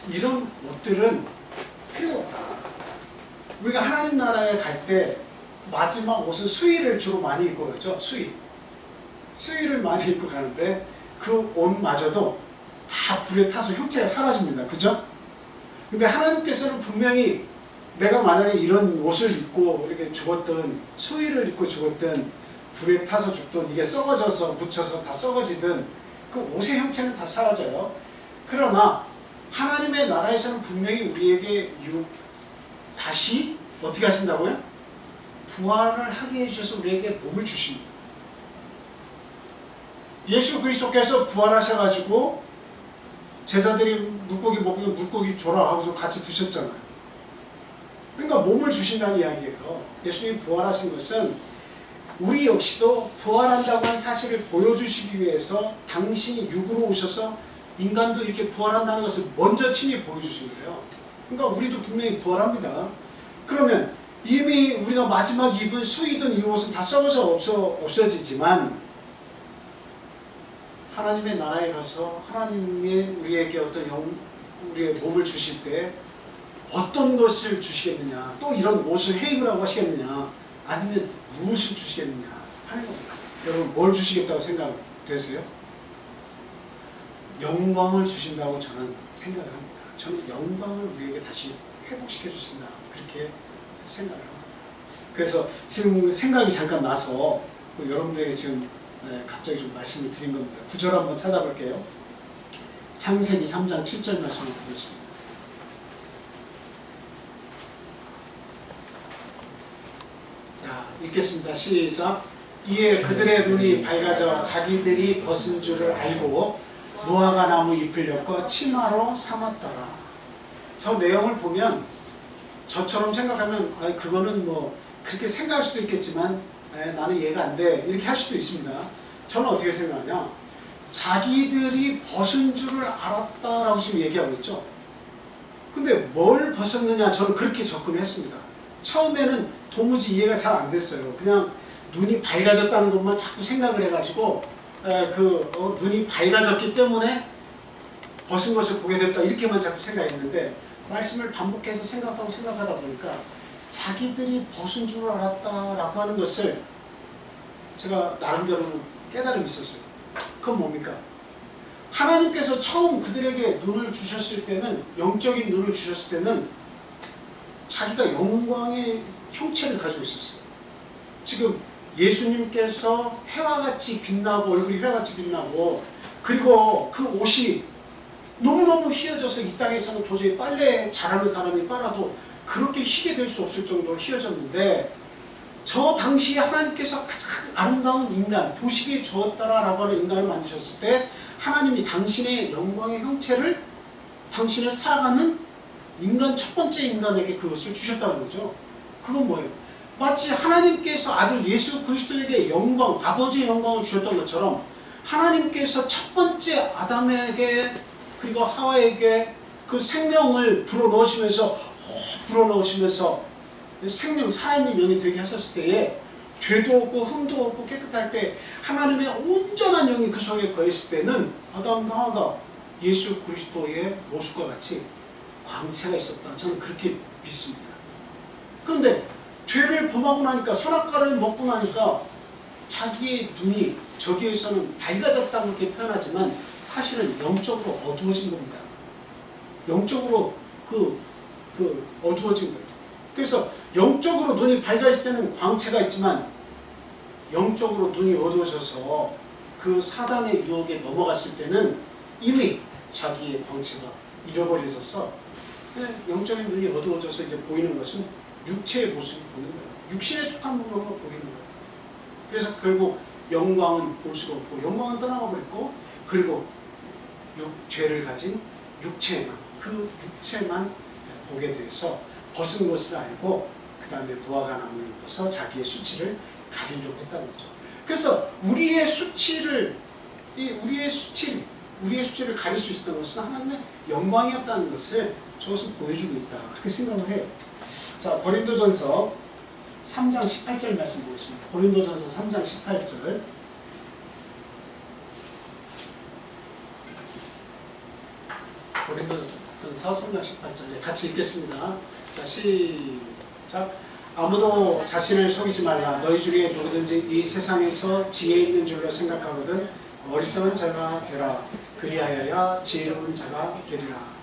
이런 옷들은 필요 없다. 우리가 하나님 나라에 갈 때 마지막 옷은 수의를 주로 많이 입고 가죠. 수의를 많이 입고 가는데 그 옷마저도 다 불에 타서 형체가 사라집니다. 그죠? 근데 하나님께서는 분명히 내가 만약에 이런 옷을 입고 이렇게 죽었든 수의를 입고 죽었든 불에 타서 죽든 이게 썩어져서 묻혀서 다 썩어지든 그 옷의 형체는 다 사라져요. 그러나 하나님의 나라에서는 분명히 우리에게 다시 어떻게 하신다고요? 부활을 하게 해주셔서 우리에게 몸을 주십니다. 예수 그리스도께서 부활하셔가지고 제자들이 물고기 먹으면 물고기 줘라 하고서 같이 드셨잖아요. 그러니까 몸을 주신다는 이야기예요. 예수님이 부활하신 것은 우리 역시도 부활한다고 하는 사실을 보여주시기 위해서 당신이 육으로 오셔서 인간도 이렇게 부활한다는 것을 먼저 친히 보여주신 거예요. 그러니까 우리도 분명히 부활합니다. 그러면 이미 우리가 마지막 입은 수이든 이 옷은 다 썩어서 없어지지만 하나님의 나라에 가서 하나님이 우리에게 우리의 몸을 주실 때 어떤 것을 주시겠느냐, 또 이런 옷을 해입으라고 하시겠느냐, 아니면 무엇을 주시겠느냐 하는 겁니다. 여러분 뭘 주시겠다고 생각되세요? 영광을 주신다고 저는 생각을 합니다. 저는 영광을 우리에게 다시 회복시켜 주신다, 그렇게 생각을 합니다. 그래서 지금 생각이 잠깐 나서 여러분들에게 지금 갑자기 좀 말씀을 드린 겁니다. 구절 한번 찾아볼게요. 창세기 3장 7절 말씀을 보겠습니다. 자, 읽겠습니다. 시작. 이에 그들의 눈이 밝아져 자기들이 벗은 줄을 알고 무화과 나무 잎을 엮어 치마로 삼았더라. 저 내용을 보면 저처럼 생각하면 그거는 뭐 그렇게 생각할 수도 있겠지만 나는 이해가 안 돼, 이렇게 할 수도 있습니다. 저는 어떻게 생각하냐, 자기들이 벗은 줄을 알았다라고 지금 얘기하고 있죠. 근데 뭘 벗었느냐, 저는 그렇게 접근했습니다. 처음에는 도무지 이해가 잘 안 됐어요. 그냥 눈이 밝아졌다는 것만 자꾸 생각을 해가지고 눈이 밝아졌기 때문에 벗은 것을 보게 됐다, 이렇게만 자꾸 생각했는데, 말씀을 반복해서 생각하다 보니까 자기들이 벗은 줄 알았다라고 하는 것을 제가 나름대로는 깨달음이 있었어요. 그건 뭡니까? 하나님께서 처음 그들에게 눈을 주셨을 때는, 영적인 눈을 주셨을 때는 자기가 영광의 형체를 가지고 있었어요. 지금 예수님께서 해와 같이 빛나고, 얼굴이 해와 같이 빛나고, 그리고 그 옷이 너무너무 희어져서 이 땅에서는 도저히 빨래 잘하는 사람이 빨아도 그렇게 희게 될 수 없을 정도로 희어졌는데, 저 당시에 하나님께서 가장 아름다운 인간, 보시기에 좋았다라고 하는 인간을 만드셨을 때 하나님이 당신의 영광의 형체를, 당신을 살아가는 인간, 첫 번째 인간에게 그것을 주셨다는 거죠. 그건 뭐예요? 마치 하나님께서 아들 예수 그리스도에게 영광, 아버지의 영광을 주셨던 것처럼 하나님께서 첫 번째 아담에게 그리고 하와에게 그 생명을 불어넣으시면서 생명, 살아있는 영이 되게 하셨을 때에 죄도 없고 흠도 없고 깨끗할 때 하나님의 온전한 영이 그 속에 거했을 때는 아담과 하와가 예수 그리스도의 모습과 같이 광채가 있었다, 저는 그렇게 믿습니다. 그런데 죄를 범하고 나니까, 선악과를 먹고 나니까 자기의 눈이 저기에서는 밝아졌다고 이렇게 표현하지만 사실은 영적으로 어두워진 겁니다. 영적으로 어두워진 거예요. 그래서 영적으로 눈이 밝아있을 때는 광채가 있지만 영적으로 눈이 어두워져서 그 사단의 유혹에 넘어갔을 때는 이미 자기의 광채가 잃어버려져서 영적인 눈이 어두워져서 이제 보이는 것은 육체의 모습이 보이는 거예요. 육신에 속한 부분만 보이는 거예요. 그래서 결국 영광은 볼 수가 없고, 영광은 떠나가 버렸고, 그리고 죄를 가진 육체만 보게 돼서 벗은 것을 알고 그 다음에 무화과 나무를 입어서 자기의 수치를 가리려고 했다는 거죠. 그래서 우리의 수치를 가릴 수 있었던 것은 하나님의 영광이었다는 것을 저것은 보여주고 있다, 그렇게 생각을 해요. 자, 고린도전서 3장 18절 말씀 보겠습니다. 고린도전서 3장 18절. 고린도전서 3장 18절 같이 읽겠습니다. 자, 시작. 아무도 자신을 속이지 말라. 너희 중에 누구든지 이 세상에서 지혜 있는 줄로 생각하거든 어리석은 자가 되라. 그리하여야 지혜로운 자가 되리라.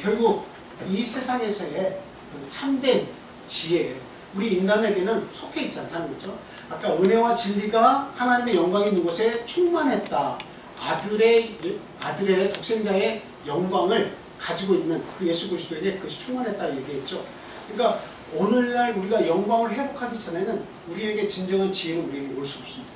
결국 이 세상에서의 참된 지혜, 우리 인간에게는 속해 있지 않다는 거죠. 아까 은혜와 진리가 하나님의 영광이 있는 곳에 충만했다. 아들의 독생자의 영광을 가지고 있는 그 예수 그리스도에게 그것이 충만했다고 얘기했죠. 그러니까 오늘날 우리가 영광을 회복하기 전에는 우리에게 진정한 지혜는 우리에게 올 수 없습니다.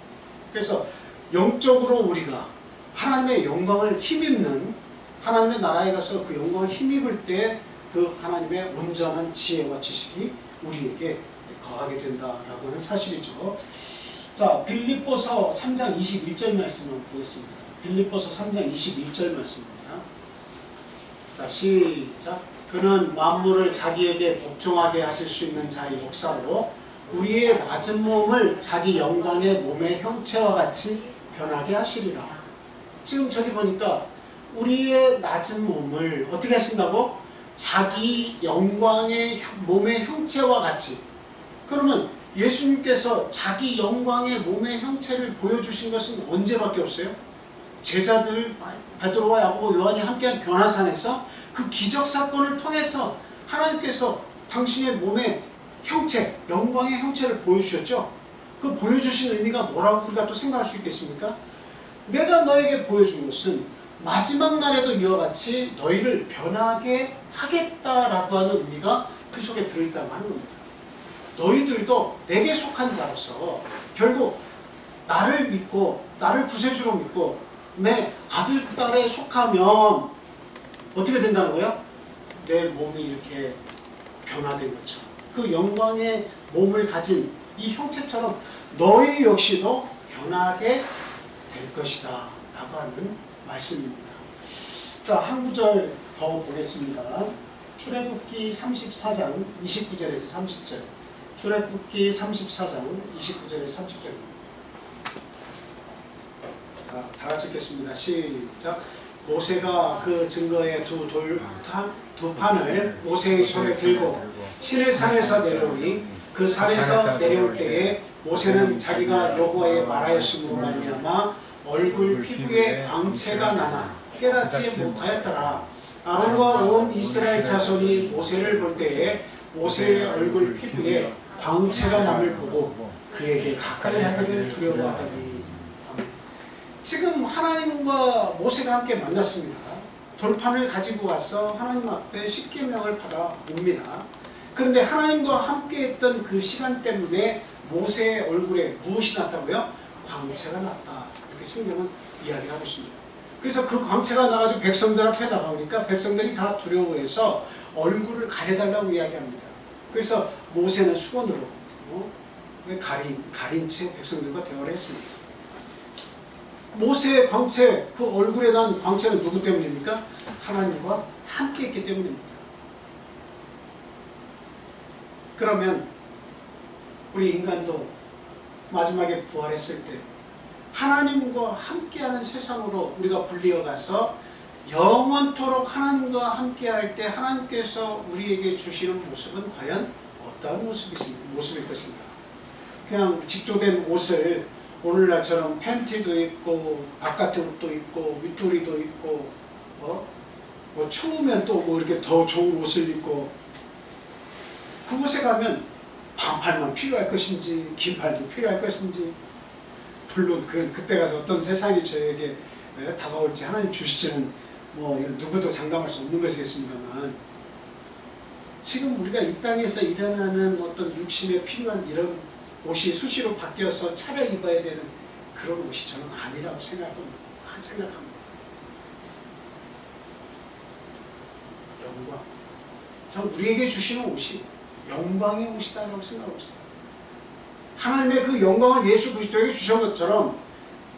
그래서 영적으로 우리가 하나님의 영광을 힘입는, 하나님의 나라에 가서 그 영광을 힘입을 때 그 하나님의 온전한 지혜와 지식이 우리에게 거하게 된다라고 하는 사실이죠. 자, 빌립보서 3장 21절 말씀을 보겠습니다. 빌립보서 3장 21절 말씀입니다. 자, 시작. 그는 만물을 자기에게 복종하게 하실 수 있는 자의 역사로 우리의 낮은 몸을 자기 영광의 몸의 형체와 같이 변하게 하시리라. 지금 저기 보니까 우리의 낮은 몸을 어떻게 하신다고? 자기 영광의 몸의 형체와 같이. 그러면 예수님께서 자기 영광의 몸의 형체를 보여주신 것은 언제밖에 없어요? 제자들 베드로와 야고보 요한이 함께한 변화산에서 그 기적 사건을 통해서 하나님께서 당신의 몸의 형체, 영광의 형체를 보여주셨죠. 그 보여주신 의미가 뭐라고 우리가 또 생각할 수 있겠습니까? 내가 너에게 보여준 것은 마지막 날에도 이와 같이 너희를 변하게 하겠다라고 하는 의미가 그 속에 들어있다고 하는 겁니다. 너희들도 내게 속한 자로서 결국 나를 믿고 나를 구세주로 믿고 내 아들, 딸에 속하면 어떻게 된다는 거예요? 내 몸이 이렇게 변화된 것처럼 그 영광의 몸을 가진 이 형체처럼 너희 역시도 변하게 될 것이다 라고 하는 말씀입니다. 자, 한 구절 더 보겠습니다. 출애굽기 34장 29절에서 30절. 출애굽기 34장 29절에서 30절입니다. 자, 다 같이 읽겠습니다. 시작. 모세가 그 증거의 두 판을 모세의 손에 들고 시내산에서 내려오니 그 산에서 내려올 때에 모세는 자기가 여호와의 말하였음으로 말미암아 얼굴 피부에 광채가 나나 깨닫지 못하였더라. 아론과 온 이스라엘 자손이 모세를 볼 때에 모세의 얼굴 피부에 광채가 남을 보고 그에게 가까이 하기를 두려워하더니. 지금 하나님과 모세가 함께 만났습니다. 돌판을 가지고 와서 하나님 앞에 십계명을 받아 옵니다. 그런데 하나님과 함께 했던 그 시간 때문에 모세의 얼굴에 무엇이 났다고요? 광채가 났다. 이렇게 성경은 이야기를 하고 있습니다. 그래서 그 광채가 나가지고 백성들 앞에 나가니까 백성들이 다 두려워해서 얼굴을 가려달라고 이야기합니다. 그래서 모세는 수건으로 가린 채 백성들과 대화를 했습니다. 모세의 광채, 그 얼굴에 난 광채는 누구 때문입니까? 하나님과 함께 했기 때문입니다. 그러면 우리 인간도 마지막에 부활했을 때 하나님과 함께하는 세상으로 우리가 불리어 가서 영원토록 하나님과 함께할 때 하나님께서 우리에게 주시는 모습은 과연 어떠한 모습일 것인가? 그냥 직조된 옷을 오늘날처럼 팬티도 있고 바깥 옷도 있고 윗도리도 있고 뭐 추우면 또 뭐 이렇게 더 좋은 옷을 입고 그곳에 가면 반팔만 필요할 것인지 긴팔도 필요할 것인지 물론 그때 가서 어떤 세상이 저에게 다가올지 하나님 주실지는 뭐 누구도 장담할 수 없는 것이겠습니다만 지금 우리가 이 땅에서 일어나는 어떤 육신에 필요한 이런 옷이 수시로 바뀌어서 차려 입어야 되는 그런 옷이 저는 아니라고 생각합니다. 영광. 전 우리에게 주시는 옷이 영광의 옷이다라고 생각하고 있어요. 하나님의 그 영광을 예수 그리스도에게 주신 것처럼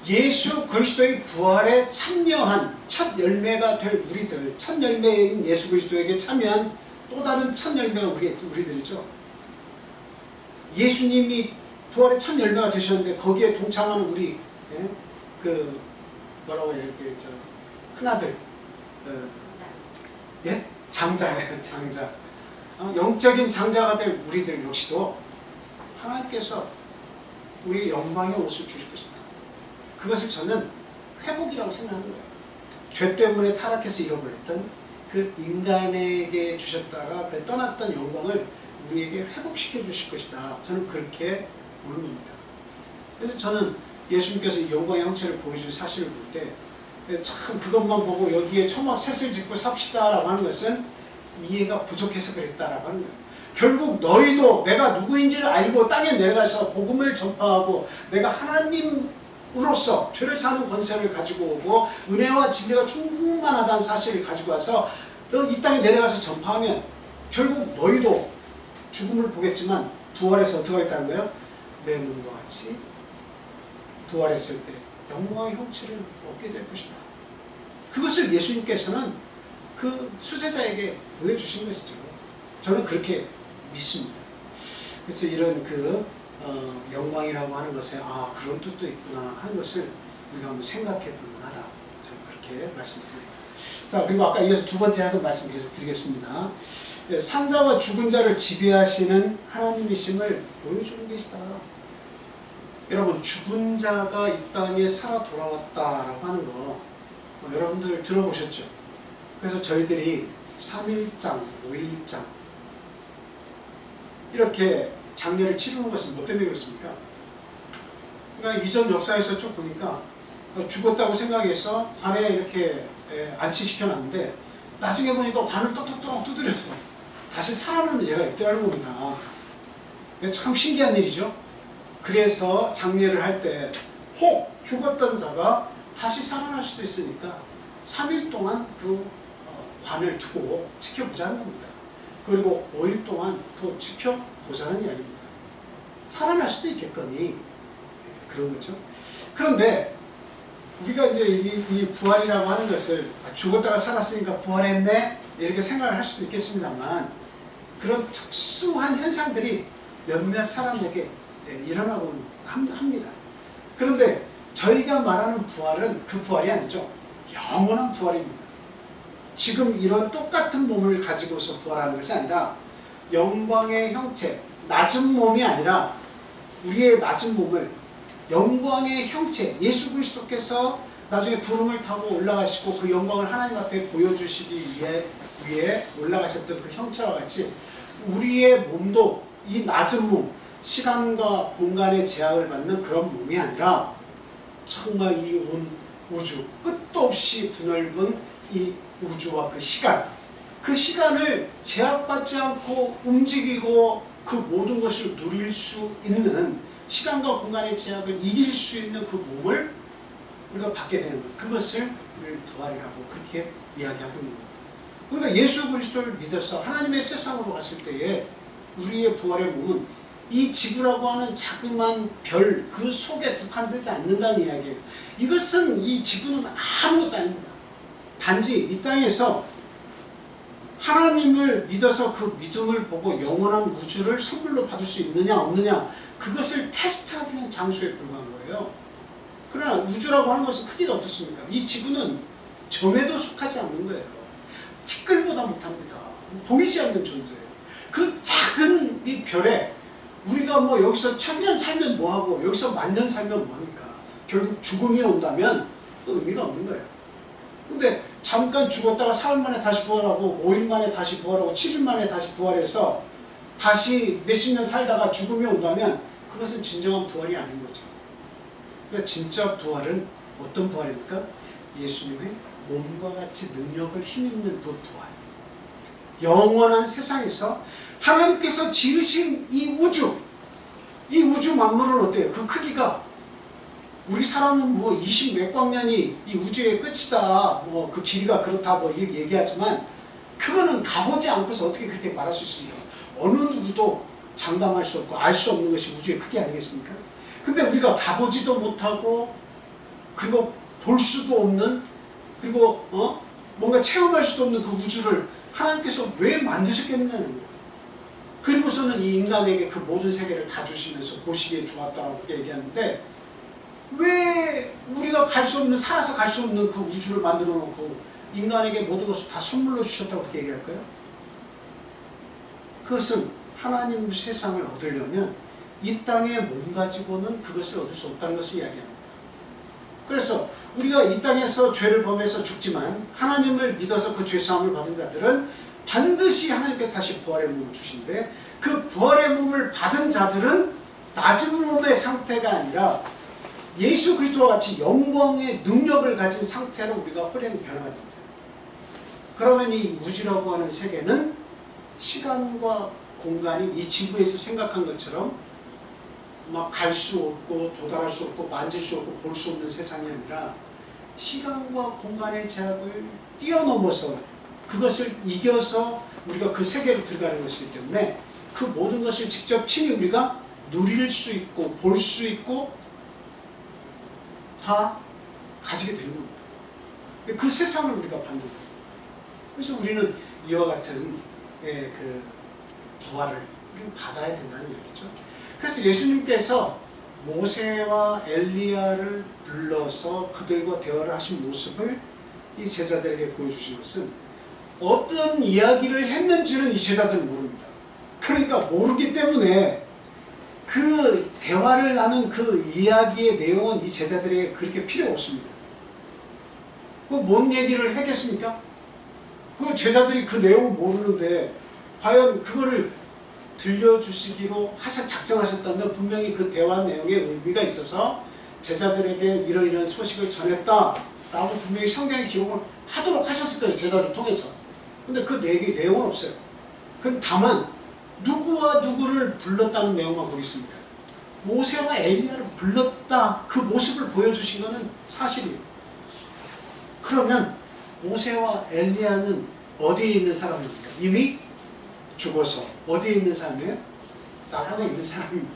예수 그리스도의 부활에 참여한 첫 열매가 될 우리들, 첫 열매인 예수 그리스도에게 참여한 또 다른 첫 열매가 우리들이죠. 예수님이 부활의 첫 열매가 되셨는데 거기에 동참하는 우리 그 뭐라고 해야 이렇게 큰아들 장자예요. 장자. 영적인 장자가 될 우리들 역시도 하나님께서 우리의 영광의 옷을 주실 것이다. 그것을 저는 회복이라고 생각하는 거예요. 죄 때문에 타락해서 잃어버렸던 그 인간에게 주셨다가 그 떠났던 영광을 우리에게 회복시켜 주실 것이다. 저는 그렇게 보는 겁니다. 그래서 저는 예수님께서 영광의 형체를 보여준 사실을 볼 때 참 그것만 보고 여기에 초막 셋을 짓고 삽시다 라고 하는 것은 이해가 부족해서 그랬다라고 하는 거예요. 결국 너희도 내가 누구인지를 알고 땅에 내려가서 복음을 전파하고 내가 하나님으로서 죄를 사는 권세를 가지고 오고 은혜와 진리가 충만하다는 사실을 가지고 와서 이 땅에 내려가서 전파하면 결국 너희도 죽음을 보겠지만 부활해서 어떻게 하겠다는 거예요? 내 몸과 같이 부활했을 때 영광의 형체를 얻게 될 것이다. 그것을 예수님께서는 그 수제자에게 보여주신 것이죠. 저는 그렇게 믿습니다. 그래서 이런 영광이라고 하는 것에 그런 뜻도 있구나 하는 것을 우리가 한번 생각해 볼 만하다. 저는 그렇게 말씀드립니다. 자, 그리고 아까 이어서 두 번째 하던 말씀 계속 드리겠습니다. 산자와 죽은 자를 지배하시는 하나님이심을 보여주는 것이다. 여러분, 죽은 자가 이 땅에 살아 돌아왔다라고 하는 거 여러분들 들어보셨죠? 그래서 저희들이 3일장, 5일장 이렇게 장례를 치르는 것은 뭐 때문에 그렇습니까? 그러니까 이전 역사에서 쭉 보니까 죽었다고 생각해서 관에 이렇게 안치시켜놨는데 나중에 보니까 관을 똑똑똑 두드려서 다시 살아나는 예가 있더라는 겁니다. 참 신기한 일이죠. 그래서 장례를 할 때 혹 죽었던 자가 다시 살아날 수도 있으니까 3일 동안 그 관을 두고 지켜보자는 겁니다. 그리고 5일 동안 또 지켜보자는 이야기입니다. 살아날 수도 있겠거니 그런 거죠. 그런데 우리가 이제 이 부활이라고 하는 것을 죽었다가 살았으니까 부활했네 이렇게 생각을 할 수도 있겠습니다만 그런 특수한 현상들이 몇몇 사람에게 일어나곤 합니다. 그런데 저희가 말하는 부활은 그 부활이 아니죠. 영원한 부활입니다. 지금 이런 똑같은 몸을 가지고서 부활하는 것이 아니라 영광의 형체, 낮은 몸이 아니라 우리의 낮은 몸을 영광의 형체, 예수 그리스도께서 나중에 구름을 타고 올라가시고 그 영광을 하나님 앞에 보여주시기 위해 올라가셨던 그 형체와 같이 우리의 몸도 이 낮은 몸, 시간과 공간의 제약을 받는 그런 몸이 아니라 정말 이 온 우주, 끝도 없이 드넓은 이 우주와 그 시간을 제약받지 않고 움직이고 그 모든 것을 누릴 수 있는 시간과 공간의 제약을 이길 수 있는 그 몸을 우리가 받게 되는 것. 그것을 우리 부활이라고 그렇게 이야기하고 있는 겁니다. 그러니까 예수 그리스도를 믿어서 하나님의 세상으로 갔을 때에 우리의 부활의 몸은 이 지구라고 하는 자그마한 별 그 속에 국한되지 않는다는 이야기예요. 이것은 이 지구는 아무것도 아닙니다. 단지 이 땅에서 하나님을 믿어서 그 믿음을 보고 영원한 우주를 선물로 받을 수 있느냐 없느냐 그것을 테스트하기 위한 장소에 불과한 거예요. 그러나 우주라고 하는 것은 크기가 어떻습니까? 이 지구는 점에도 속하지 않는 거예요. 티끌보다 못합니다. 보이지 않는 존재예요. 그 작은 이 별에 우리가 뭐 여기서 1000년 살면 뭐하고 여기서 10,000년 살면 뭐합니까? 결국 죽음이 온다면 의미가 없는 거예요. 근데 잠깐 죽었다가 사흘 만에 다시 부활하고 5일 만에 다시 부활하고 7일 만에 다시 부활해서 다시 몇십 년 살다가 죽음이 온다면 그것은 진정한 부활이 아닌 거죠. 그러니까 진짜 부활은 어떤 부활입니까? 예수님의 몸과 같이 능력을 힘입는 그 부활. 영원한 세상에서 하나님께서 지으신 이 우주 만물은 어때요? 그 크기가 우리 사람은 뭐 20몇 광년이 이 우주의 끝이다, 뭐 그 길이가 그렇다 뭐 얘기하지만 그거는 가보지 않고서 어떻게 그렇게 말할 수 있습니까? 어느 누구도 장담할 수 없고 알 수 없는 것이 우주의 크기 아니겠습니까? 근데 우리가 가보지도 못하고 그리고 볼 수도 없는 그리고 뭔가 체험할 수도 없는 그 우주를 하나님께서 왜 만드셨겠느냐는 거예요. 그리고서는 이 인간에게 그 모든 세계를 다 주시면서 보시기에 좋았다라고 얘기하는데 왜 우리가 갈 수 없는, 살아서 갈 수 없는 그 우주를 만들어 놓고 인간에게 모든 것을 다 선물로 주셨다고 그렇게 얘기할까요? 그것은 하나님 세상을 얻으려면 이 땅의 몸 가지고는 그것을 얻을 수 없다는 것을 이야기합니다. 그래서 우리가 이 땅에서 죄를 범해서 죽지만 하나님을 믿어서 그 죄사함을 받은 자들은 반드시 하나님께 다시 부활의 몸을 주신데 그 부활의 몸을 받은 자들은 낮은 몸의 상태가 아니라 예수 그리스도와 같이 영광의 능력을 가진 상태로 우리가 호련히 변화가 됩니다. 그러면 이 우주라고 하는 세계는 시간과 공간이 이 지구에서 생각한 것처럼 막 갈 수 없고 도달할 수 없고 만질 수 없고 볼 수 없는 세상이 아니라 시간과 공간의 제약을 뛰어넘어서 그것을 이겨서 우리가 그 세계로 들어가는 것이기 때문에 그 모든 것을 직접 친히 우리가 누릴 수 있고 볼 수 있고 다 가지게 되는 겁니다. 그 세상을 우리가 받는 거예요. 그래서 우리는 이와 같은 그 부활을 우리는 받아야 된다는 얘기죠. 그래서 예수님께서 모세와 엘리야를 불러서 그들과 대화를 하신 모습을 이 제자들에게 보여주신 것은 어떤 이야기를 했는지는 이 제자들은 모릅니다. 그러니까 모르기 때문에 그 대화를 나눈 그 이야기의 내용은 이 제자들에게 그렇게 필요 없습니다. 그 뭔 얘기를 하겠습니까? 그 제자들이 그 내용을 모르는데 과연 그거를 들려주시기로 작정하셨다면 분명히 그 대화 내용에 의미가 있어서 제자들에게 이러이러한 소식을 전했다라고 분명히 성경에 기록을 하도록 하셨을 거예요. 제자들 통해서. 근데 그 내용은 없어요. 그건 다만 누구와 누구를 불렀다는 내용만 거기 있습니다. 모세와 엘리야를 불렀다, 그 모습을 보여주신 것은 사실이에요. 그러면 모세와 엘리야는 어디에 있는 사람입니까? 이미 죽어서 어디에 있는 사람이에요? 낙원에 있는 사람입니다.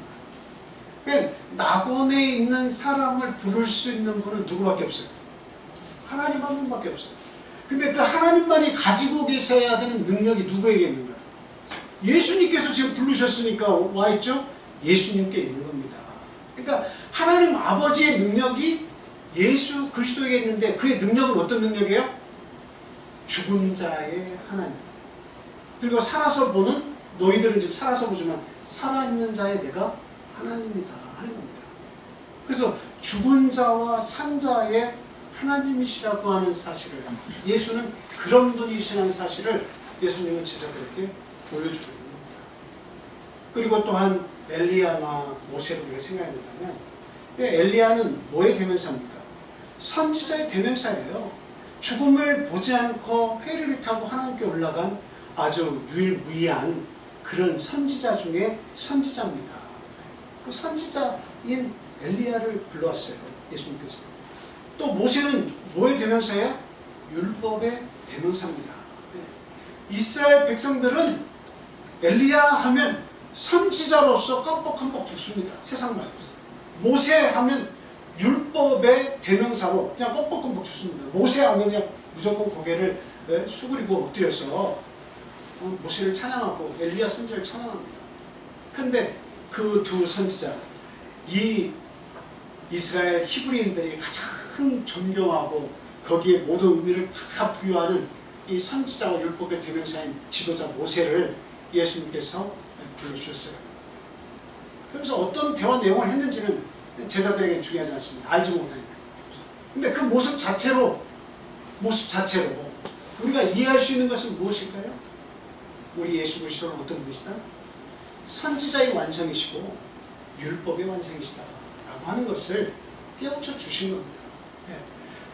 그러니까 낙원에 있는 사람을 부를 수 있는 분은 누구밖에 없어요? 하나님 한 분밖에 없어요. 근데 그 하나님만이 가지고 계셔야 되는 능력이 누구에게 있는 거예요? 예수님께서 지금 부르셨으니까 와 있죠? 예수님께 있는 겁니다. 그러니까 하나님 아버지의 능력이 예수 그리스도에게 있는데 그의 능력은 어떤 능력이에요? 죽은 자의 하나님. 그리고 살아서 보는, 너희들은 지금 살아서 보지만 살아있는 자의 내가 하나님이다 하는 겁니다. 그래서 죽은 자와 산 자의 하나님이시라고 하는 사실을, 예수는 그런 분이시라는 사실을 예수님은 제자들에게 보여주고 있는 겁니다. 그리고 또한 엘리야나 모세를 우리가 생각해본다면 엘리야는 뭐의 대명사입니까? 선지자의 대명사예요. 죽음을 보지 않고 회리를 타고 하나님께 올라간 아주 유일무이한 그런 선지자 중에 선지자입니다. 그 선지자인 엘리야를 불러왔어요. 예수님께서. 또 모세는 뭐의 대명사예요? 율법의 대명사입니다. 이스라엘 백성들은 엘리야 하면 선지자로서 껌뻑껌뻑 죽습니다. 세상 말고. 모세 하면 율법의 대명사로 그냥 껌뻑껌뻑 죽습니다. 모세 하면 그냥 무조건 고개를 수그리고 엎드려서 모세를 찬양하고 엘리야 선지자를 찬양합니다. 그런데 그 두 선지자, 이 이스라엘 히브리인들이 가장 존경하고 거기에 모든 의미를 다 부여하는 이 선지자와 율법의 대명사인 지도자 모세를 예수님께서 불러주셨어요. 그래서 어떤 대화 내용을 했는지는 제자들에게 중요하지 않습니다. 알지 못하니까. 근데 그 모습 자체로 우리가 이해할 수 있는 것은 무엇일까요? 우리 예수 그리스도는 어떤 분이시다? 선지자의 완성이시고 율법의 완성이시다 라고 하는 것을 깨우쳐 주신 겁니다.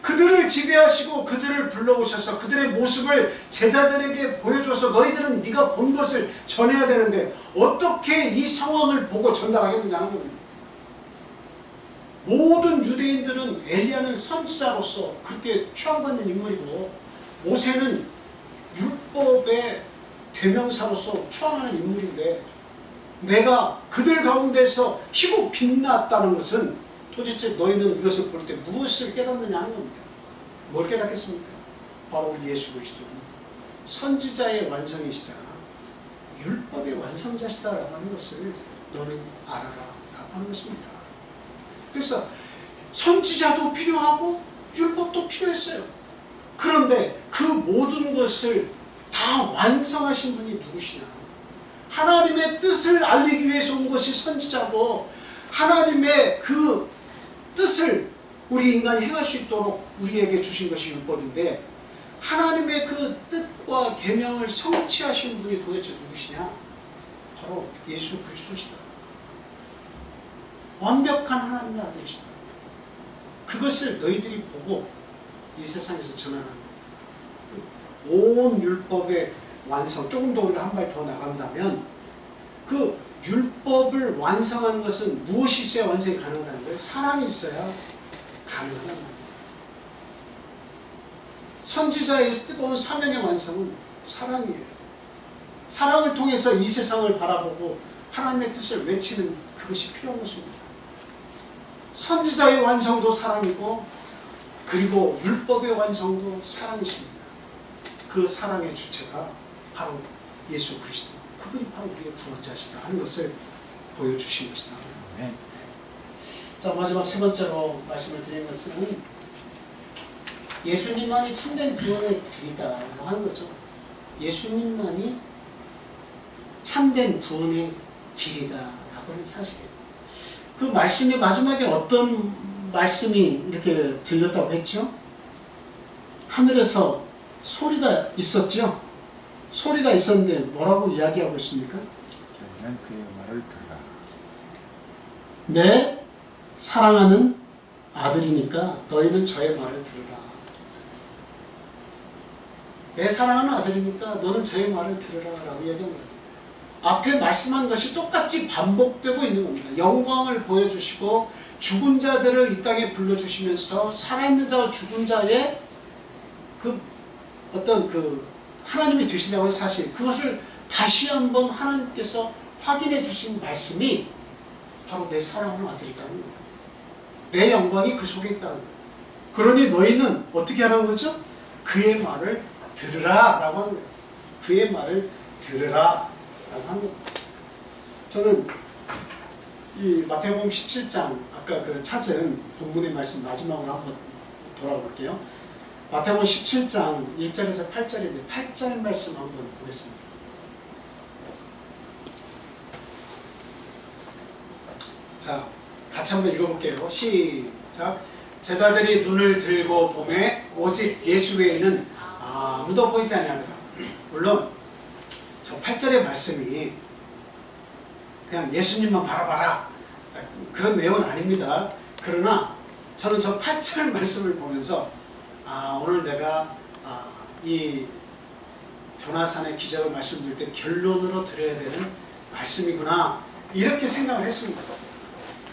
그들을 지배하시고 그들을 불러오셔서 그들의 모습을 제자들에게 보여줘서 너희들은 네가 본 것을 전해야 되는데 어떻게 이 상황을 보고 전달하겠느냐 하는 겁니다. 모든 유대인들은 엘리야는 선지자로서 그렇게 추앙받는 인물이고 모세는 율법의 대명사로서 추앙하는 인물인데 내가 그들 가운데서 희고 빛났다는 것은 도대체 너희는 이것을 볼 때 무엇을 깨닫느냐 하는 겁니다. 뭘 깨닫겠습니까? 바로 우리 예수 그리스도는 선지자의 완성이시자 율법의 완성자시다라고 하는 것을 너는 알아라 라고 하는 것입니다. 그래서 선지자도 필요하고 율법도 필요했어요. 그런데 그 모든 것을 다 완성하신 분이 누구시냐? 하나님의 뜻을 알리기 위해서 온 것이 선지자고 하나님의 그 뜻을 우리 인간이 행할 수 있도록 우리에게 주신 것이 율법인데 하나님의 그 뜻과 계명을 성취하신 분이 도대체 누구시냐? 바로 예수 그리스도시다. 완벽한 하나님의 아들이시다. 그것을 너희들이 보고 이 세상에서 전하는 겁니다. 온 율법의 완성, 조금 더 우리가 한 발 더 나간다면 그 율법을 완성하는 것은 무엇이 있어야 완성이 가능하다는 거예요? 사랑이 있어야 가능하다는 겁니다. 선지자의 뜨거운 사명의 완성은 사랑이에요. 사랑을 통해서 이 세상을 바라보고 하나님의 뜻을 외치는 그것이 필요한 것입니다. 선지자의 완성도 사랑이고 그리고 율법의 완성도 사랑이십니다. 그 사랑의 주체가 바로 예수 그리스도, 그분이 바로 우리의 구원자시다 하는 것을 보여주신 것이다. 네. 자, 마지막 세 번째로 말씀을 드리는 것은 예수님만이 참된 구원의 길이다라고 하는 거죠. 예수님만이 참된 구원의 길이다라고 라고 하는 사실이에요. 그 말씀의 마지막에 어떤 말씀이 이렇게 들렸다고 했죠? 하늘에서 소리가 있었죠? 소리가 있었는데 뭐라고 이야기하고 있습니까? 너희는 그의 말을 들으라. 내 사랑하는 아들이니까 너희는 저의 말을 들으라. 내 사랑하는 아들이니까 너는 저의 말을 들으라 라고 이야기합니다. 앞에 말씀한 것이 똑같이 반복되고 있는 겁니다. 영광을 보여주시고 죽은 자들을 이 땅에 불러주시면서 살아있는 자와 죽은 자의 그 어떤 그 하나님이 되신다고 하는 사실, 그것을 다시 한번 하나님께서 확인해 주신 말씀이 바로 내 사랑하는 아들이라는 거예요. 내 영광이 그 속에 있다는 거예요. 그러니 너희는 어떻게 하라는 거죠? 그의 말을 들으라 라고 하는 거예요. 그의 말을 들으라 라고 하는 겁니다. 저는 이 마태복음 17장 아까 그 찾은 본문의 말씀 마지막으로 한번 돌아볼게요. 마태복음 17장 1절에서 8절인데 8절 말씀 한번 보겠습니다. 자, 같이 한번 읽어볼게요. 시작. 제자들이 눈을 들고 보매 오직 예수 외에는 아무도 보이지 아니하더라. 물론 저 8절의 말씀이 그냥 예수님만 바라봐라 그런 내용은 아닙니다. 그러나 저는 저 8절 말씀을 보면서 오늘 내가 이 변화산의 기적을 말씀드릴 때 결론으로 드려야 되는 말씀이구나 이렇게 생각을 했습니다.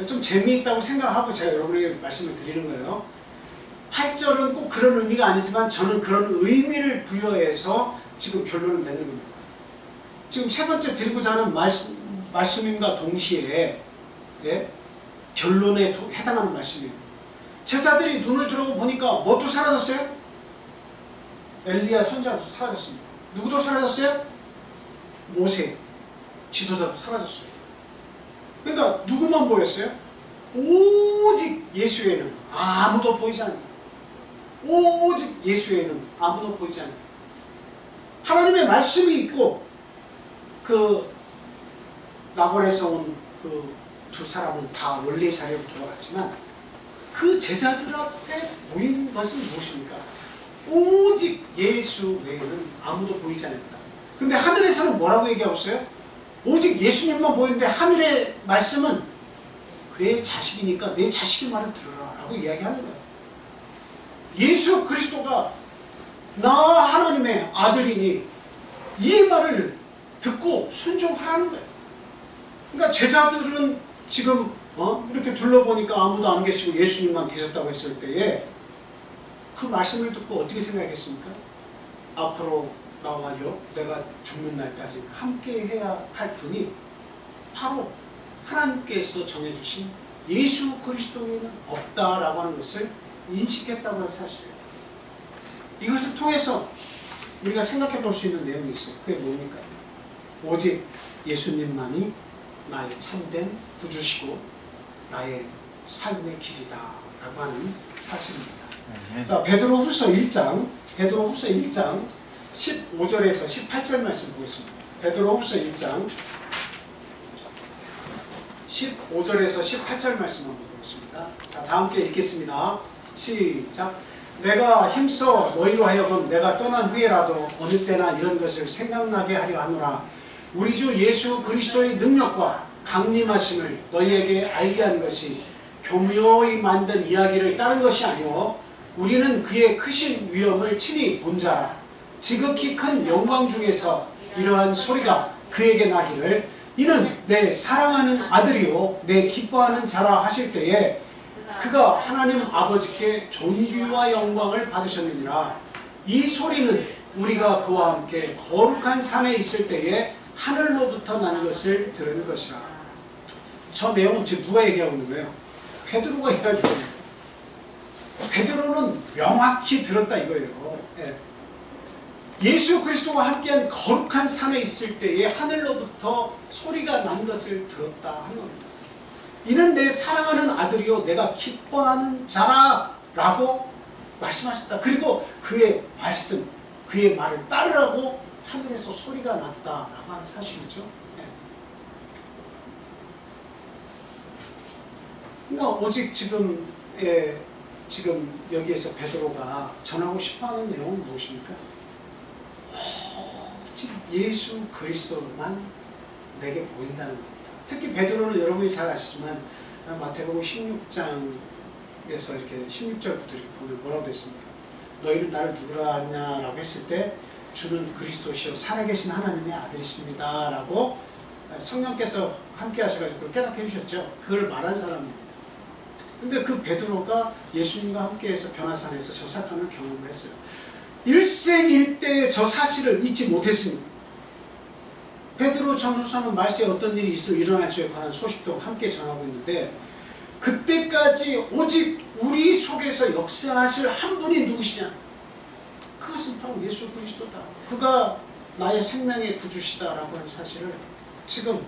좀 재미있다고 생각하고 제가 여러분에게 말씀을 드리는 거예요. 8절은 꼭 그런 의미가 아니지만 저는 그런 의미를 부여해서 지금 결론을 내는 겁니다. 지금 세 번째 드리고자 하는 말씀임과 동시에 결론에 해당하는 말씀이에요. 제자들이 눈을 들어보고 보니까 뭐도 사라졌어요? 엘리야 선지자도 사라졌습니다. 누구도 사라졌어요? 모세 지도자도 사라졌어요. 그러니까 누구만 보였어요? 오직 예수 외에는 아무도 보이지 않는다. 오직 예수 외에는 아무도 보이지 않는다. 하나님의 말씀이 있고 그 나곤에서 온 그 두 사람은 다 원래 자리로 돌아갔지만 그 제자들 앞에 모인 것은 무엇입니까? 오직 예수 외에는 아무도 보이지 않는다. 근데 하늘에서는 뭐라고 얘기하고 있어요? 오직 예수님만 보이는데 하늘의 말씀은 내 자식이니까 내 자식의 말을 들으라 라고 이야기하는 거예요. 예수 그리스도가 나 하나님의 아들이니 이 말을 듣고 순종하라는 거예요. 그러니까 제자들은 지금 이렇게 둘러보니까 아무도 안 계시고 예수님만 계셨다고 했을 때에 그 말씀을 듣고 어떻게 생각했습니까? 앞으로 나와요 내가 죽는 날까지 함께 해야 할 분이 바로 하나님께서 정해주신 예수 그리스도에는 없다라고 하는 것을 인식했다고 하는 사실이에요. 이것을 통해서 우리가 생각해 볼 수 있는 내용이 있어요. 그게 뭡니까? 오직 예수님만이 나의 참된 구주시고 나의 삶의 길이다 라고 하는 사실입니다. 자, 베드로후서 1장 15절에서 18절 말씀 보겠습니다. 베드로후서 1장 15절에서 18절 말씀 한번 보겠습니다. 자, 다 함께 읽겠습니다. 시작. 내가 힘써 너희로 하여금 내가 떠난 후에라도 어느 때나 이런 것을 생각나게 하려 하노라. 우리 주 예수 그리스도의 능력과 강림하심을 너희에게 알게 한 것이 교묘히 만든 이야기를 따른 것이 아니오 우리는 그의 크신 위엄을 친히 본 자라. 지극히 큰 영광 중에서 이러한 소리가 그에게 나기를 이는 내 사랑하는 아들이요 내 기뻐하는 자라 하실 때에 그가 하나님 아버지께 존귀와 영광을 받으셨느니라. 이 소리는 우리가 그와 함께 거룩한 산에 있을 때에 하늘로부터 난 것을 들은 것이라. 저 내용은 지금 누가 얘기하고 있는 거예요? 베드로가 얘기하고 있는 거예요. 베드로는 명확히 들었다 이거예요. 예수 그리스도와 함께한 거룩한 산에 있을 때에 하늘로부터 소리가 난 것을 들었다 하는 겁니다. 이는 내 사랑하는 아들이요 내가 기뻐하는 자라 라고 말씀하셨다. 그리고 그의 말씀, 그의 말을 따르라고 하늘에서 소리가 났다라고 하는 사실이죠. 그러니까 오직 지금 여기에서 베드로가 전하고 싶어하는 내용은 무엇입니까? 오직 예수 그리스도만 내게 보인다는 겁니다. 특히 베드로는 여러분이 잘 아시지만 마태복음 16장에서 이렇게 16절부터 이렇게 보면 뭐라고 되어 있습니까? 너희는 나를 누구라 하냐라고 했을 때 주는 그리스도시요 살아계신 하나님의 아들이십니다 라고 성령께서 함께 하셔가지고 깨닫게 해주셨죠. 그걸 말한 사람입니다. 근데 그 베드로가 예수님과 함께해서 변화산에서 저 사건을 경험을 했어요. 일생일대의 저 사실을 잊지 못했습니다. 베드로 전후서는 말세에 어떤 일이 일어날 줄에 관한 소식도 함께 전하고 있는데 그때까지 오직 우리 속에서 역사하실 한 분이 누구시냐? 그것은 바로 예수 그리스도다. 그가 나의 생명의 구주시다라고 하는 사실을 지금